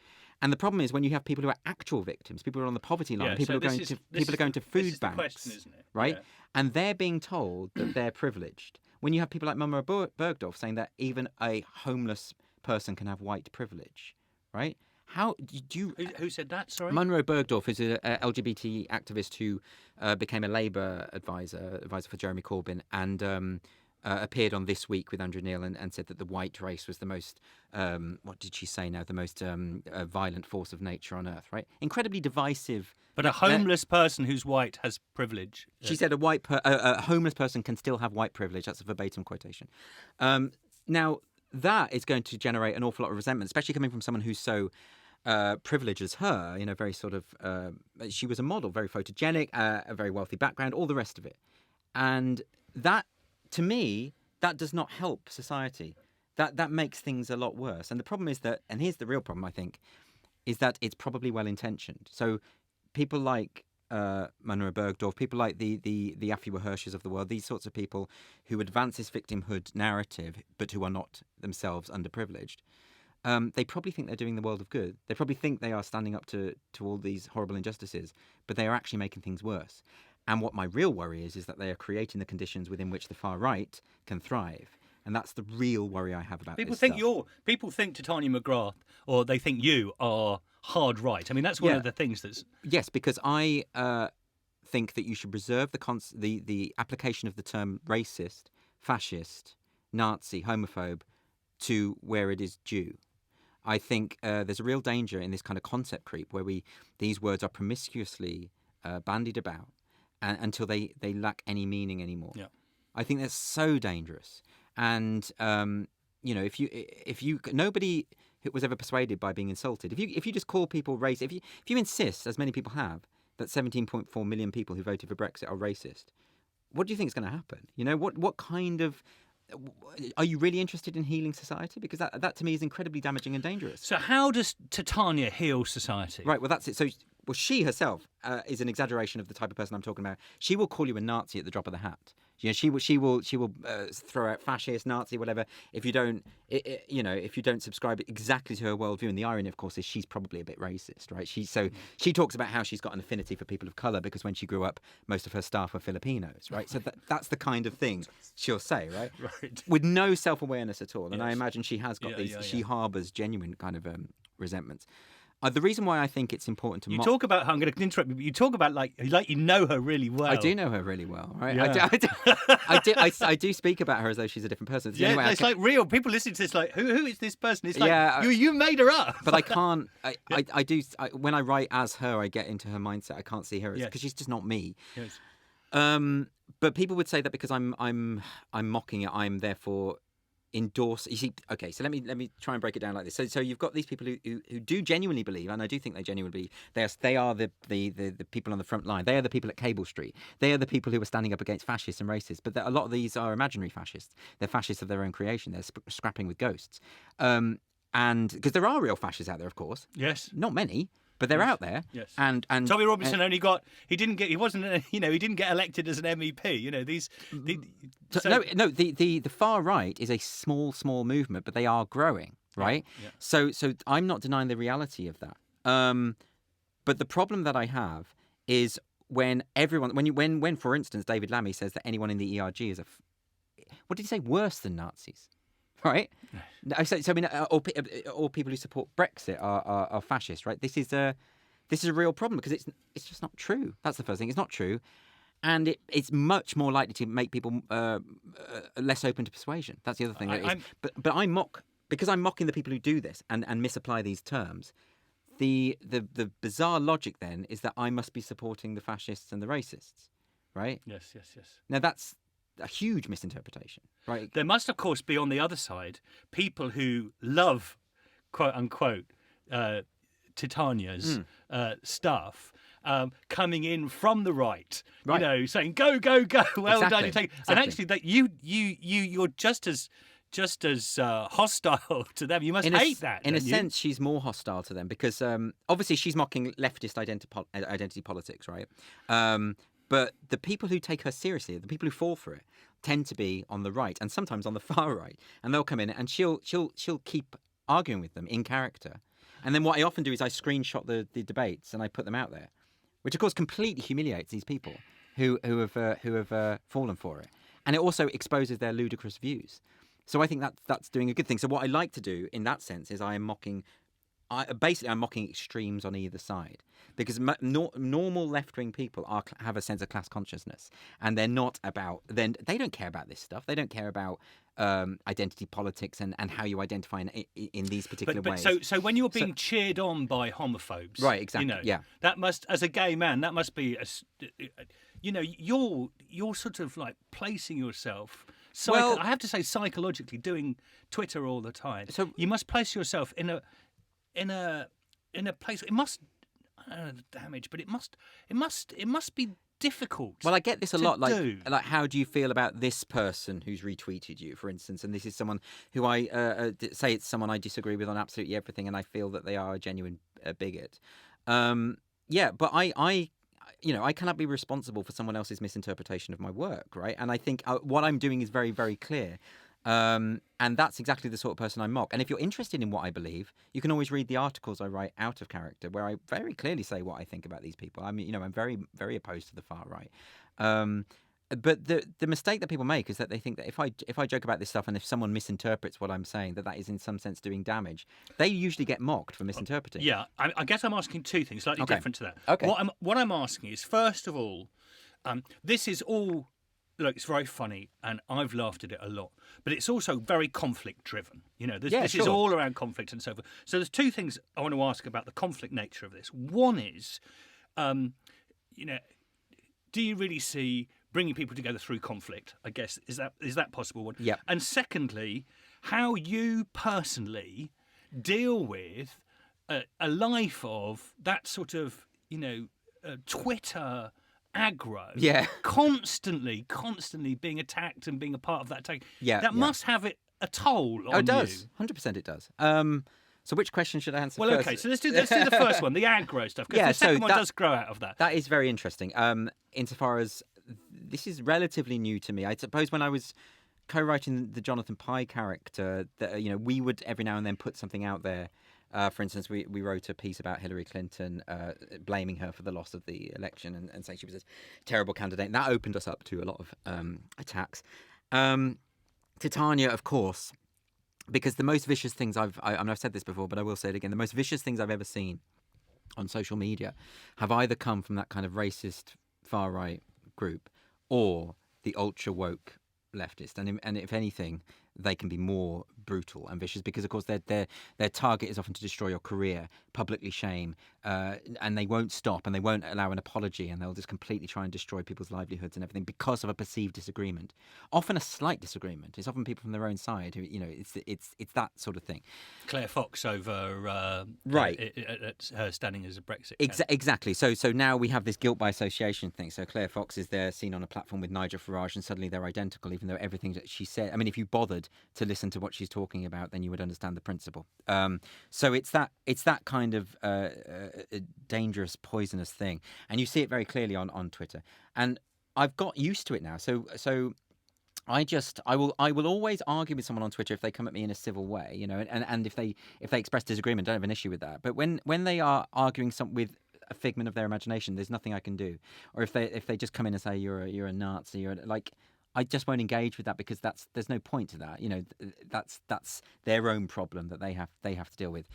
And the problem is when you have people who are actual victims, people who are on the poverty line, people are going to food banks, question, isn't it? right? Yeah. And they're being told that they're privileged. When you have people like Munro Bergdorf saying that even a homeless person can have white privilege, right? How do you? Who said that? Sorry, Munro Bergdorf is a LGBT activist who became a Labour advisor for Jeremy Corbyn, and appeared on This Week with Andrew Neil and said that the white race was the most, what did she say now? The most violent force of nature on earth, right? Incredibly divisive. but a homeless person who's white has privilege. She said a homeless person can still have white privilege. That's a verbatim quotation. Now, that is going to generate an awful lot of resentment, especially coming from someone who's so privileged as her, very sort of, she was a model, very photogenic, a very wealthy background, all the rest of it. And that, to me, that does not help society. That makes things a lot worse. And the problem is that, and here's the real problem, I think, is that it's probably well-intentioned. So people like Munro Bergdorf, people like the Afua Hirsches of the world, these sorts of people who advance this victimhood narrative, but who are not themselves underprivileged, they probably think they're doing the world of good. They probably think they are standing up to all these horrible injustices, but they are actually making things worse. And what my real worry is that they are creating the conditions within which the far right can thrive. And that's the real worry I have about People this think stuff. people think Titania McGrath, or they think you are hard right. I mean, that's one of the things that's... Yes, because I think that you should reserve the application of the term racist, fascist, Nazi, homophobe to where it is due. I think there's a real danger in this kind of concept creep where these words are promiscuously bandied about until they lack any meaning anymore. Yeah. I think that's so dangerous. And if you nobody was ever persuaded by being insulted. If you just call people racist, if you insist, as many people have, that 17.4 million people who voted for Brexit are racist, what do you think is going to happen? What kind of... Are you really interested in healing society? Because that to me is incredibly damaging and dangerous. So how does Titania heal society? Right, well, that's it. So, she herself is an exaggeration of the type of person I'm talking about. She will call you a Nazi at the drop of the hat. You know, she will throw out fascist, Nazi, whatever. If you don't, if you don't subscribe exactly to her worldview. And the irony, of course, is she's probably a bit racist, right? She talks about how she's got an affinity for people of color because when she grew up, most of her staff were Filipinos, right? So that's the kind of thing she'll say, right? Right. With no self-awareness at all. And Yes. I imagine she has got these. Yeah. She harbours genuine kind of resentments. The reason why I think it's important to You talk about her. I'm going to interrupt you. But you talk about like you know her really well. I do know her really well, right? Yeah. I do speak about her as though she's a different person. Yeah, it's like real. People listening to this like, who is this person? It's like, Yeah, you made her up. But I can't. When I write as her, I get into her mindset. I can't see her because she's just not me. Yes. But people would say that because I'm mocking it, I'm therefore endorse. You see, okay. So let me try and break it down like this. So you've got these people who do genuinely believe, and I do think they genuinely believe. They are the people on the front line. They are the people at Cable Street. They are the people who are standing up against fascists and racists. But a lot of these are imaginary fascists. They're fascists of their own creation. They're scrapping with ghosts. And because there are real fascists out there, of course. Yes. Not many. But they're out there. Yes. And Tommy Robinson he didn't get elected as an MEP. You know, the far right is a small movement, but they are growing, right? Yeah. So I'm not denying the reality of that. But the problem that I have is when for instance David Lammy says that anyone in the ERG is what did he say, worse than Nazis? Right? So I mean, all people who support Brexit are fascist, right? This is a real problem because it's just not true. That's the first thing. It's not true, and it's much more likely to make people less open to persuasion. That's the other thing. But I'm mocking the people who do this and misapply these terms. The bizarre logic then is that I must be supporting the fascists and the racists, right? Yes. Now that's a huge misinterpretation, right? There must, of course, be on the other side people who love, quote unquote, Titania's stuff. Coming in from the right, you know, saying "Go, go, go!" Well done, you take. And actually, that you're just as hostile to them. You must hate that. In a sense, she's more hostile to them because obviously she's mocking leftist identity politics, right? But the people who take her seriously, the people who fall for it, tend to be on the right and sometimes on the far right. And they'll come in and she'll keep arguing with them in character. And then what I often do is I screenshot the debates and I put them out there, which of course completely humiliates these people who have fallen for it. And it also exposes their ludicrous views. So I think that's doing a good thing. So what I like to do in that sense is I'm mocking extremes on either side because normal left-wing people have a sense of class consciousness and they don't care about this stuff. They don't care about identity politics and how you identify in these particular ways. So when you're being cheered on by homophobes, right? Exactly. That must, as a gay man, that must be you're sort of like placing yourself. I have to say, psychologically, doing Twitter all the time. So you must place yourself in a place. It must damage, but it must be difficult. Well, I get this a lot. Like how do you feel about this person who's retweeted you, for instance? And this is someone who I say it's someone I disagree with on absolutely everything, and I feel that they are a genuine bigot. But I cannot be responsible for someone else's misinterpretation of my work, right? And I think what I'm doing is very, very clear. And that's exactly the sort of person I mock. And if you're interested in what I believe, you can always read the articles I write out of character, where I very clearly say what I think about these people. I mean, I'm very, very opposed to the far right. But the mistake that people make is that they think that if I joke about this stuff and if someone misinterprets what I'm saying, that is in some sense doing damage. They usually get mocked for misinterpreting. Yeah, I guess I'm asking two things slightly different to that. Okay. What I'm asking is, first of all, this is all. Look, it's very funny, and I've laughed at it a lot. But it's also very conflict-driven. This is all around conflict and so forth. So there's two things I want to ask about the conflict nature of this. One is, do you really see bringing people together through conflict? I guess is that possible? One. Yeah. And secondly, how you personally deal with a life of that sort of Twitter aggro, constantly being attacked and being a part of that attack. That must have a toll on you. It does. 100% it does. So which question should I answer first? Well, okay, so let's do the first one, the aggro stuff, because the second one does grow out of that. That is very interesting. Insofar as this is relatively new to me. I suppose when I was co-writing the Jonathan Pye character, that we would every now and then put something out there. For instance, we wrote a piece about Hillary Clinton, blaming her for the loss of the election and saying she was a terrible candidate. And that opened us up to a lot of attacks. Titania, of course, because the most vicious things I've said this before, but I will say it again, the most vicious things I've ever seen on social media have either come from that kind of racist far-right group or the ultra-woke leftist. And if anything, they can be more brutal and vicious because, of course, their target is often to destroy your career, publicly shame, and they won't stop and they won't allow an apology, and they'll just completely try and destroy people's livelihoods and everything because of a perceived disagreement, often a slight disagreement. It's often people from their own side who, it's that sort of thing. Claire Fox over her standing as a Brexit exactly. So now we have this guilt by association thing. So Claire Fox is there seen on a platform with Nigel Farage, and suddenly they're identical, even though everything that she said. I mean, if you bothered to listen to what she's talking about, then you would understand the principle. So it's that kind of dangerous, poisonous thing, and you see it very clearly on Twitter. And I've got used to it now. So I will always argue with someone on Twitter if they come at me in a civil way, and if they express disagreement, don't have an issue with that. But when they are arguing with a figment of their imagination, there's nothing I can do. Or if they just come in and say you're a Nazi, I just won't engage with that because there's no point to that. That's their own problem that they have to deal with,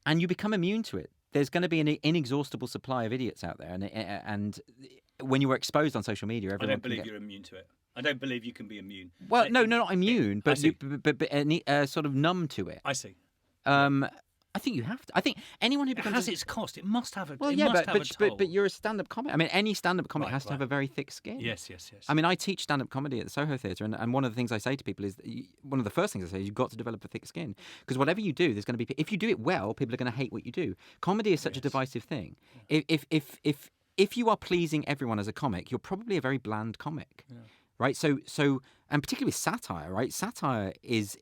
and you become immune to it. There's going to be an inexhaustible supply of idiots out there, and when you are exposed on social media, everyone. I don't believe you're immune to it. I don't believe you can be immune. Well, no, not immune, but sort of numb to it. I see. I think you have to. I think anyone who becomes has its cost. It must have a. Well, yeah, but you're a stand-up comic. I mean, any stand-up comic has to have a very thick skin. Yes. I mean, I teach stand-up comedy at the Soho Theatre, and one of the things I say to people is one of the first things I say is you've got to develop a thick skin, because whatever you do, there's going to be. If you do it well, people are going to hate what you do. Comedy is such a divisive thing. Yeah. If you are pleasing everyone as a comic, you're probably a very bland comic, right? So, and particularly with satire, right? Satire is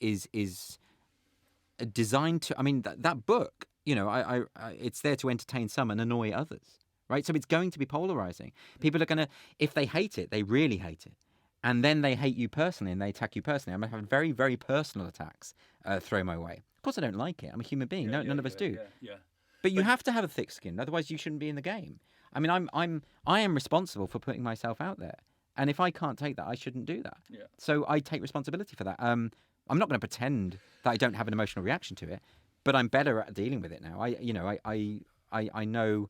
designed to. I mean, that book. It's there to entertain some and annoy others, right? So it's going to be polarizing. People are going to, if they hate it, they really hate it. And then they hate you personally and they attack you personally. I'm having very, very personal attacks thrown my way. Of course, I don't like it. I'm a human being. None of us do. Yeah. But you have to have a thick skin. Otherwise, you shouldn't be in the game. I mean, I am responsible for putting myself out there. And if I can't take that, I shouldn't do that. Yeah. So I take responsibility for that. I'm not going to pretend that I don't have an emotional reaction to it. But I'm better at dealing with it now. I know.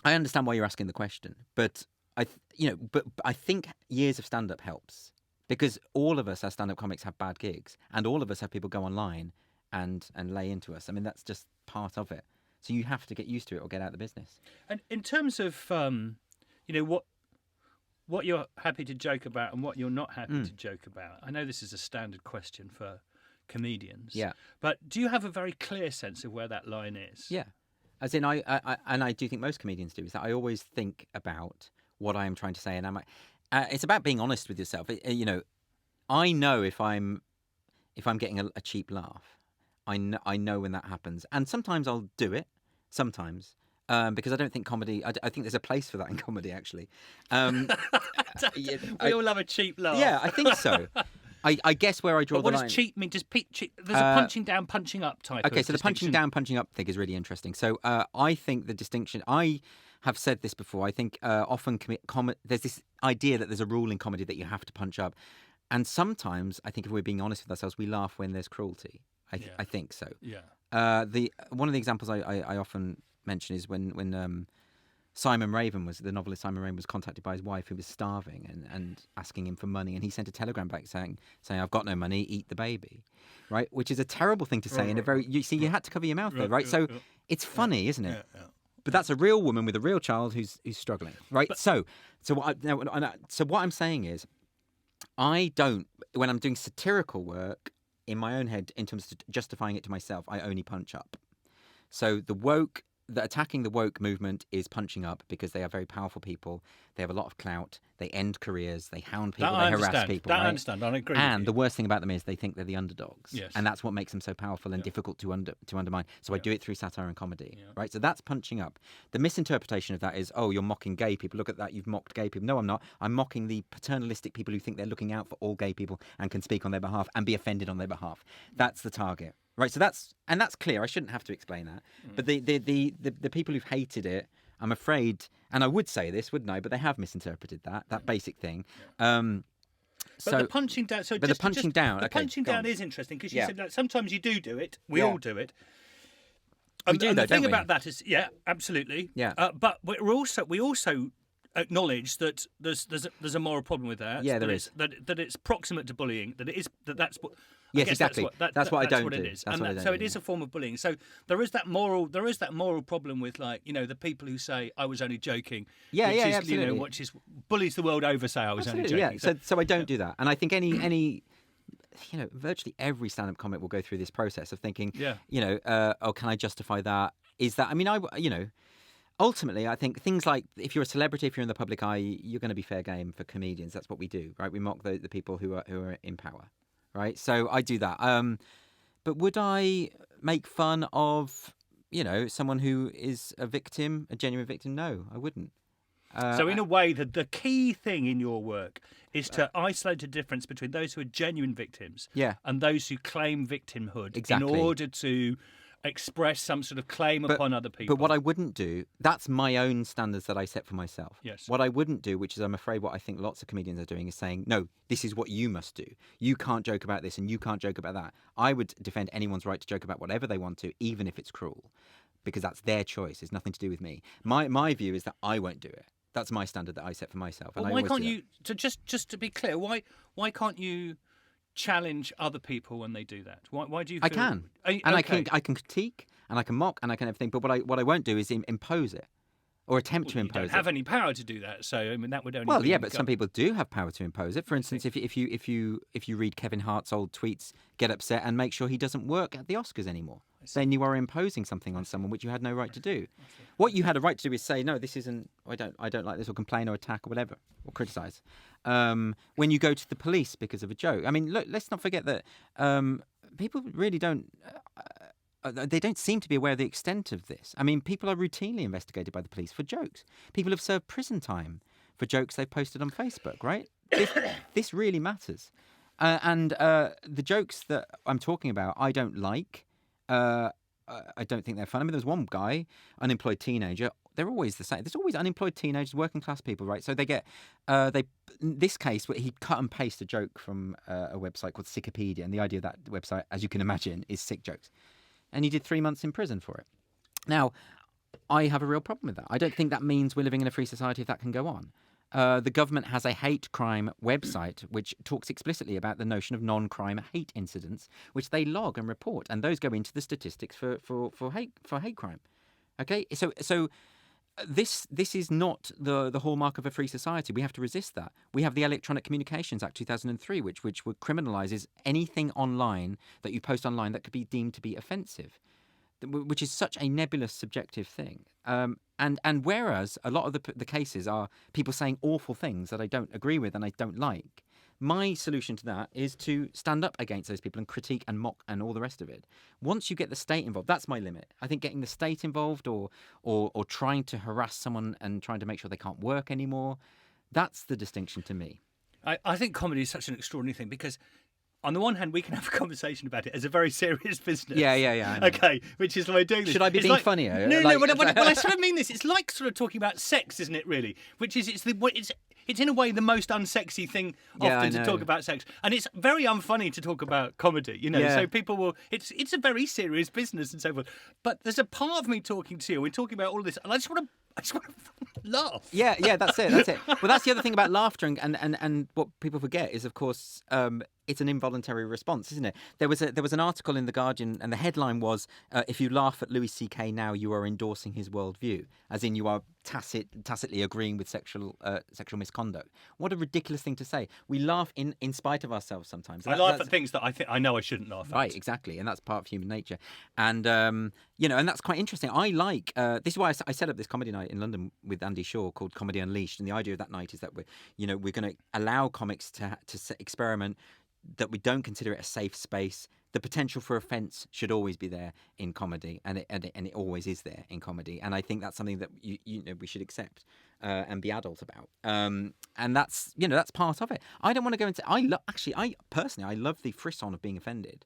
I understand why you're asking the question, but I think years of stand-up helps, because all of us as stand-up comics have bad gigs, and all of us have people go online and lay into us. I mean, that's just part of it. So you have to get used to it or get out of the business. And in terms of what you're happy to joke about and what you're not happy to joke about, I know this is a standard question for comedians. Yeah. But do you have a very clear sense of where that line is? Yeah. As in, I do think most comedians do, is that I always think about what I am trying to say, and it's about being honest with yourself. I know if I'm getting a cheap laugh. I know when that happens, and sometimes I'll do it. Sometimes. Because I don't think comedy. I think there's a place for that in comedy, actually. We all love a cheap laugh. Yeah, I think so. I guess where I draw the line. What does cheap mean? There's a punching down, punching up type. Okay, so the punching down, punching up thing is really interesting. So I think the distinction. I have said this before. I think often there's this idea that there's a rule in comedy that you have to punch up, and sometimes I think if we're being honest with ourselves, we laugh when there's cruelty. I think so. Yeah. One of the examples I often mention is when the novelist Simon Raven was contacted by his wife who was starving and asking him for money, and he sent a telegram back saying I've got no money, eat the baby, right? Which is a terrible thing to say in a very, you had to cover your mouth there, right? So it's funny, isn't it? Yeah. But that's a real woman with a real child who's struggling, right? So what I'm saying is, I don't, when I'm doing satirical work in my own head in terms of justifying it to myself, I only punch up. So the woke that attacking the woke movement is punching up because they are very powerful people. They have a lot of clout. They end careers. They hound people. They harass people. That right? I understand. I agree. And with the you. worst thing about them is they think they're the underdogs. Yes. And that's what makes them so powerful and difficult to undermine. So I do it through satire and comedy, right? So that's punching up. The misinterpretation of that is, oh, you're mocking gay people. Look at that. You've mocked gay people. No, I'm not. I'm mocking the paternalistic people who think they're looking out for all gay people and can speak on their behalf and be offended on their behalf. That's the target. Right, so that's clear. I shouldn't have to explain that. But the people who've hated it, I'm afraid, and I would say this, wouldn't I? But they have misinterpreted that basic thing. But the punching down. So but the punching down. The okay, punching go down on. is interesting because you said that sometimes you do it. We all do it. We do, and though, the thing don't we? about that is, absolutely. Yeah. But we also acknowledge that there's a moral problem with that. Yeah, there that is. That it's proximate to bullying. That's what. Yes, exactly. That's what I don't do. It is. That's what I don't so do, it is a form of bullying. So there is that moral problem with, like, the people who say I was only joking. Yeah, which is, absolutely. Which is bullies the world over say I was only joking. Yeah. So I don't do that, and I think any virtually every stand-up comic will go through this process of thinking, oh, can I justify that? Is that? I mean, ultimately, I think things like if you're a celebrity, if you're in the public eye, you're going to be fair game for comedians. That's what we do, right? We mock the people who are in power, right? So I do that. But would I make fun of, someone who is a victim, a genuine victim? No, I wouldn't. So in a way, the key thing in your work is to isolate the difference between those who are genuine victims and those who claim victimhood in order to express some sort of claim upon other people. But what I wouldn't do, that's my own standards that I set for myself. Yes. What I wouldn't do, which is I'm afraid what I think lots of comedians are doing, is saying, no, this is what you must do. You can't joke about this and you can't joke about that. I would defend anyone's right to joke about whatever they want to, even if it's cruel, because that's their choice. It's nothing to do with me. My view is that I won't do it. That's my standard that I set for myself. Well, why can't you, so just to be clear, why can't you challenge other people when they do that? Why do you feel... I can. I can critique and I can mock and I can everything, but what I won't do is impose it or attempt to impose it. You don't have any power to do that, so I mean that would only... Well, yeah, but some people do have power to impose it. For instance, if you read Kevin Hart's old tweets, get upset and make sure he doesn't work at the Oscars anymore. Then you are imposing something on someone which you had no right to do. What you had a right to do is say, no, this isn't. I don't like this, or complain, or attack, or whatever, or criticise. When you go to the police because of a joke, I mean, look, let's not forget that people really don't. They don't seem to be aware of the extent of this. I mean, people are routinely investigated by the police for jokes. People have served prison time for jokes they've posted on Facebook. Right? This really matters. And the jokes that I'm talking about, I don't like. I don't think they're fun. I mean, there's one guy, unemployed teenager. They're always the same. There's always unemployed teenagers, working class people, right? So they get in this case, he cut and paste a joke from a website called Sickopedia, and the idea of that website, as you can imagine, is sick jokes. And he did 3 months in prison for it. Now, I have a real problem with that. I don't think that means we're living in a free society if that can go on. The government has a hate crime website which talks explicitly about the notion of non-crime hate incidents, which they log and report, and those go into the statistics for hate crime. Okay, so this is not the hallmark of a free society. We have to resist that. We have the Electronic Communications Act 2003, which criminalises anything online that you post online that could be deemed to be offensive, which is such a nebulous, subjective thing. And whereas a lot of the cases are people saying awful things that I don't agree with and I don't like, my solution to that is to stand up against those people and critique and mock and all the rest of it. Once you get the state involved, that's my limit. I think getting the state involved or trying to harass someone and trying to make sure they can't work anymore, that's the distinction to me. I think comedy is such an extraordinary thing because on the one hand, we can have a conversation about it as a very serious business. Yeah. I know. Okay, which is the way of doing this. Should I be being funnier? No, but I sort of mean this. It's like sort of talking about sex, isn't it, really? Which is, it's in a way the most unsexy thing often to talk about sex. And it's very unfunny to talk about comedy, So people will... It's a very serious business and so forth. But there's a part of me talking to you, we're talking about all this, and I just want to laugh. Yeah, that's it. Well, that's the other thing about laughter and what people forget is, of course, it's an involuntary response, isn't it? There was an article in the Guardian, and the headline was, "If you laugh at Louis C.K. now, you are endorsing his worldview," as in you are tacitly agreeing with sexual misconduct. What a ridiculous thing to say. We laugh in spite of ourselves sometimes. I laugh at things that I know I shouldn't laugh at. Right, exactly, and that's part of human nature. And and that's quite interesting. I like this is why I set up this comedy night in London with Andy Shaw called Comedy Unleashed, and the idea of that night is that we're going to allow comics to experiment, that we don't consider it a safe space. The potential for offence should always be there in comedy, and it always is there in comedy. And I think that's something that we should accept and be adult about. And that's part of it. I don't want to go into. I personally love the frisson of being offended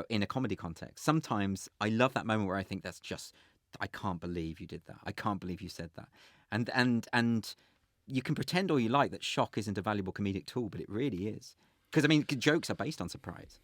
in a comedy context. Sometimes I love that moment where I think that's just, I can't believe you did that. I can't believe you said that. And you can pretend all you like that shock isn't a valuable comedic tool, but it really is. Because, I mean, jokes are based on surprise.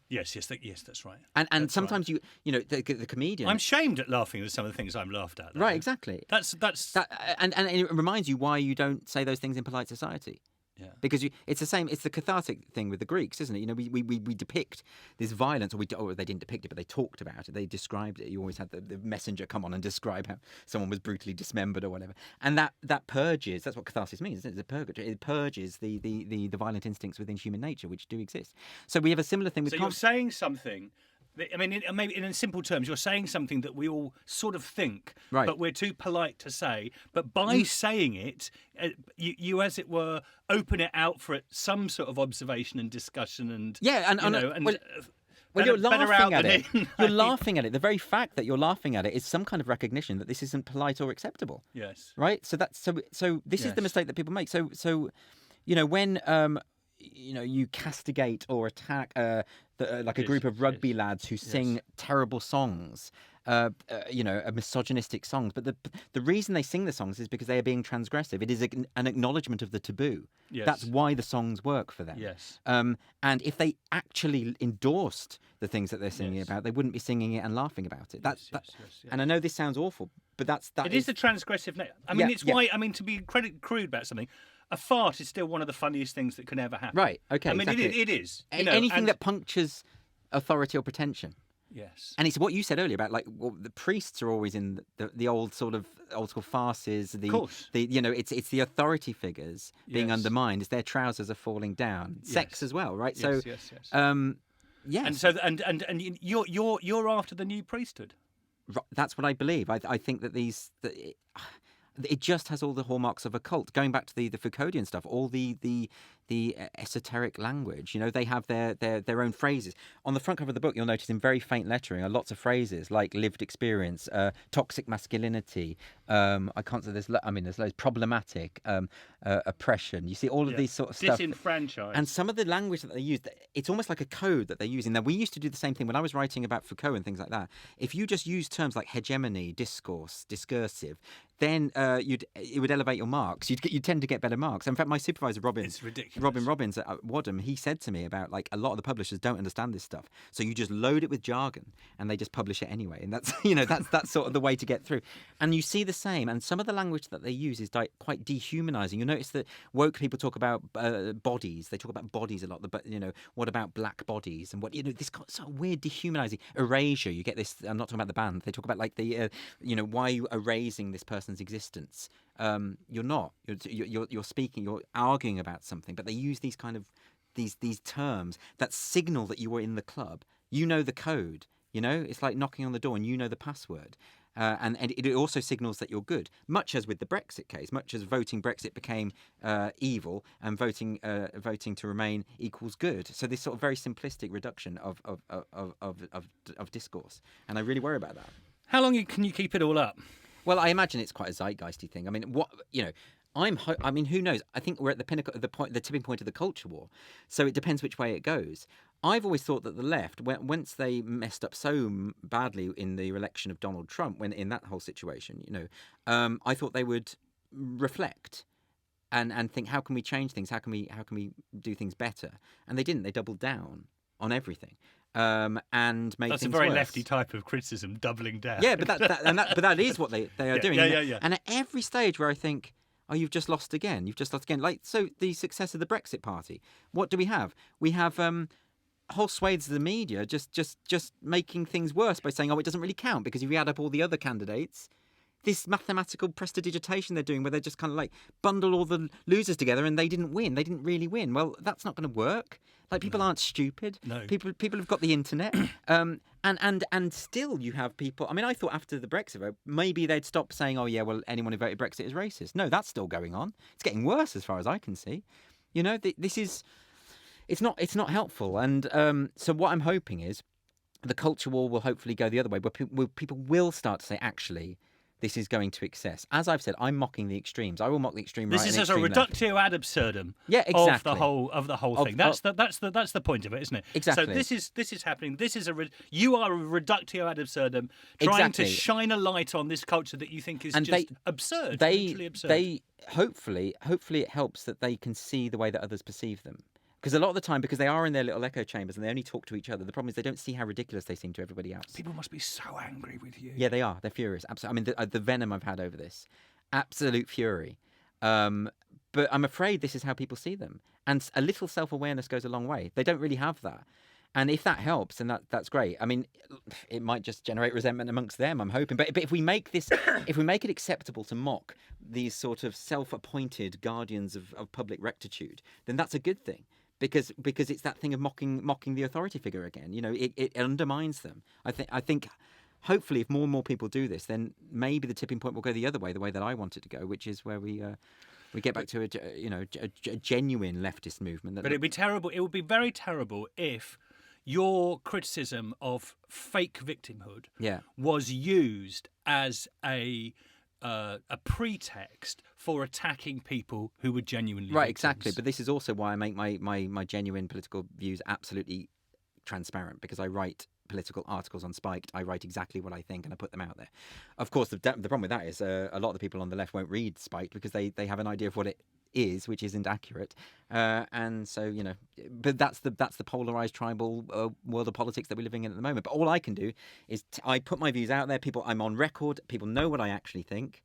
Yes, that's right. And that's sometimes right. the comedian. I'm shamed at laughing at some of the things I'm laughed at. Though. Right, exactly. And it reminds you why you don't say those things in polite society. Yeah. Because it's the same. It's the cathartic thing with the Greeks, isn't it? You know, we depict this violence, or they didn't depict it, but they talked about it. They described it. You always had the messenger come on and describe how someone was brutally dismembered or whatever. And that purges. That's what catharsis means, isn't it? It's a purgatory. It purges the violent instincts within human nature, which do exist. So we have a similar thing with. So you're saying something. I mean, maybe in simple terms, you're saying something that we all sort of think, right, but we're too polite to say. But by saying it, you, as it were, open it out for some sort of observation and discussion, and well, you're laughing at it. In. You're laughing at it. The very fact that you're laughing at it is some kind of recognition that this isn't polite or acceptable. Yes. Right. So this is the mistake that people make. So when you castigate or attack like a group of rugby lads who sing terrible songs, misogynistic songs. But the reason they sing the songs is because they are being transgressive. It is an acknowledgement of the taboo. Yes. That's why the songs work for them. Yes. And if they actually endorsed the things that they're singing about, they wouldn't be singing it and laughing about it. Yes. And I know this sounds awful, but that is the transgressive. I mean, it's why. I mean, to be crude about something. A fart is still one of the funniest things that can ever happen. Right, okay. I mean, exactly. it is. Anything that punctures authority or pretension. Yes. And it's what you said earlier about, like, the priests are always in the old sort of old school farces. Of course. It's the authority figures being undermined. It's their trousers are falling down. Sex as well, right? Yes, so, yes. Yes. And so, and you're after the new priesthood. That's what I believe. I think that it just has all the hallmarks of a cult. Going back to the Foucauldian stuff, all the esoteric language. They have their own phrases. On the front cover of the book, you'll notice in very faint lettering are lots of phrases like lived experience, toxic masculinity. I can't say there's loads, problematic, oppression. You see all of these sort of stuff. Disenfranchised. And some of the language that they use, it's almost like a code that they're using. Now, we used to do the same thing when I was writing about Foucault and things like that. If you just use terms like hegemony, discourse, discursive, then it would elevate your marks. You'd tend to get better marks. In fact, my supervisor, it's ridiculous. Robin Robbins at Wadham, he said to me about, like, a lot of the publishers don't understand this stuff, so you just load it with jargon and they just publish it anyway, and that's that's sort of the way to get through. And you see the same, and some of the language that they use is quite dehumanizing. You'll notice that woke people talk about bodies. They talk about bodies a lot. But what about black bodies and this sort of weird dehumanizing erasure. You get this. I'm not talking about the band. They talk about, like, the why are you erasing this person's existence? You're not. You're speaking. You're arguing about something. But they use these kind of these terms that signal that you were in the club. You know the code. It's like knocking on the door and you know the password. And it also signals that you're good, much as with the Brexit case, much as voting Brexit became evil and voting to remain equals good. So this sort of very simplistic reduction of discourse, and I really worry about that. How long can you keep it all up? Well, I imagine it's quite a zeitgeisty thing. I mean, who knows? I think we're at the pinnacle of the tipping point of the culture war. So it depends which way it goes. I've always thought that the left, once they messed up so badly in the election of Donald Trump, when in that whole situation, I thought they would reflect and think, how can we change things? How can we do things better? And they didn't. They doubled down on everything. And made that's things a very worse. lefty type of criticism, doubling down. Yeah, but that is what they are doing. Yeah. And at every stage where I think, oh, you've just lost again. You've just lost again. Like, so the success of the Brexit Party. What do we have? We have whole swathes of the media just making things worse by saying, oh, it doesn't really count because if you add up all the other candidates, this mathematical prestidigitation they're doing where they're just kind of like bundle all the losers together and they didn't win. They didn't really win. Well, that's not going to work. Like, people aren't stupid. No. People have got the internet. And still you have people. I mean, I thought after the Brexit vote, maybe they'd stop saying, oh, yeah, well, anyone who voted Brexit is racist. No, that's still going on. It's getting worse as far as I can see. You know, this is... It's not helpful. And so what I'm hoping is the culture war will hopefully go the other way, where people will start to say, actually, this is going to excess. As I've said, I'm mocking the extremes. I will mock the extreme right. This is and as a extreme reductio ad absurdum. Yeah, exactly. Of the whole thing. That's the point of it, isn't it? Exactly. So this is happening. This is you are a reductio ad absurdum, trying to shine a light on this culture that you think is absurd. Literally absurd. Hopefully it helps that they can see the way that others perceive them. Because a lot of the time, because they are in their little echo chambers and they only talk to each other, the problem is they don't see how ridiculous they seem to everybody else. People must be so angry with you. Yeah, they are. They're furious. Absolutely. I mean, the venom I've had over this, absolute fury. But I'm afraid this is how people see them. And a little self-awareness goes a long way. They don't really have that. And if that helps, then that's great. I mean, it might just generate resentment amongst them, I'm hoping. But if we make it acceptable to mock these sort of self-appointed guardians of public rectitude, then that's a good thing. Because it's that thing of mocking the authority figure again. You know, it undermines them. I think hopefully if more and more people do this, then maybe the tipping point will go the other way, the way that I want it to go, which is where we get back to a genuine leftist movement. But it'd be terrible. It would be very terrible if your criticism of fake victimhood was used as a pretext for attacking people who were genuinely right. victims. Exactly. But this is also why I make my genuine political views absolutely transparent, because I write political articles on Spiked. I write exactly what I think and I put them out there. Of course, the problem with that is a lot of the people on the left won't read Spiked because they have an idea of what it is, which isn't accurate. And so, you know, but that's the polarized tribal world of politics that we're living in at the moment. But all I can do is I put my views out there. I'm on record. People know what I actually think.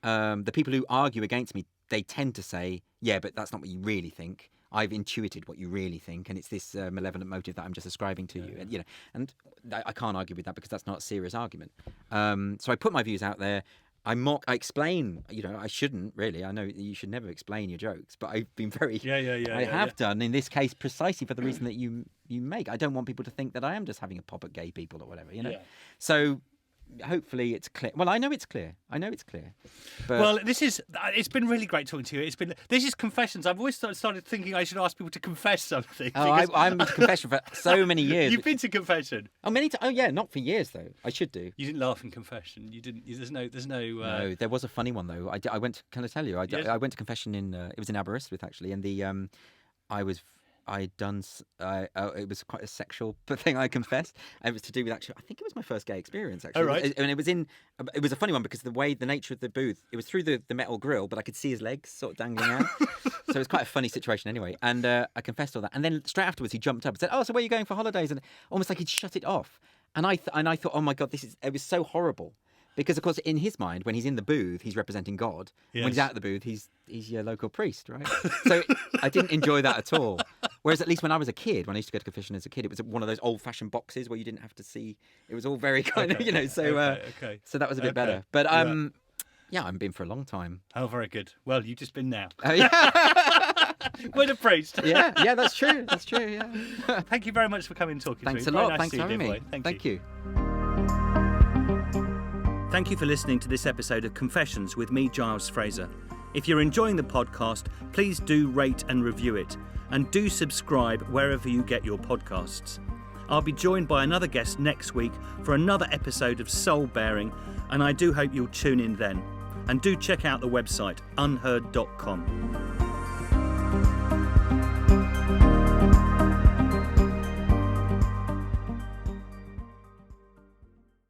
The people who argue against me, they tend to say, yeah, but that's not what you really think. I've intuited what you really think, and it's this malevolent motive that I'm just ascribing to you. And, you know, and I can't argue with that because that's not a serious argument. So I put my views out there. I explain. You know, I shouldn't really. I know you should never explain your jokes, but I've been very. I have done in this case precisely for the reason that you make. I don't want people to think that I am just having a pop at gay people or whatever. You know. Yeah. So hopefully it's clear. Well, I know it's clear. But... Well, it's been really great talking to you. This is Confessions. I've always started thinking I should ask people to confess something. Oh, I've been to confession for so many years. You've been to confession? Oh, many times. Oh, yeah, not for years though. I should do. You didn't laugh in confession. You didn't. There's no. No, there was a funny one though. I went. Can I tell you? I went to confession in. It was in Aberystwyth actually, and it was quite a sexual thing, I confess. It was to do with I think it was my first gay experience actually. Oh, right. And it was a funny one because the nature of the booth, it was through the metal grill, but I could see his legs sort of dangling out. So it was quite a funny situation anyway. And I confessed all that. And then straight afterwards he jumped up and said, oh, so where are you going for holidays? And almost like he'd shut it off. And I thought, oh my God, it was so horrible. Because, of course, in his mind, when he's in the booth, he's representing God. Yes. When he's out of the booth, he's your local priest, right? So I didn't enjoy that at all. Whereas at least when I was a kid, when I used to go to confession as a kid, it was one of those old-fashioned boxes where you didn't have to see. It was all very kind of, you know, so so that was a bit better. But, yeah, I've been for a long time. Oh, very good. Well, you've just been now. Oh, yeah. We're the priest. Yeah, that's true. That's true, yeah. Thank you very much for coming and talking to me. Thanks a lot. Thanks for having me. Thank you. Thank you for listening to this episode of Confessions with me, Giles Fraser. If you're enjoying the podcast, please do rate and review it, and do subscribe wherever you get your podcasts. I'll be joined by another guest next week for another episode of Soul Bearing, and I do hope you'll tune in then. And do check out the website unheard.com.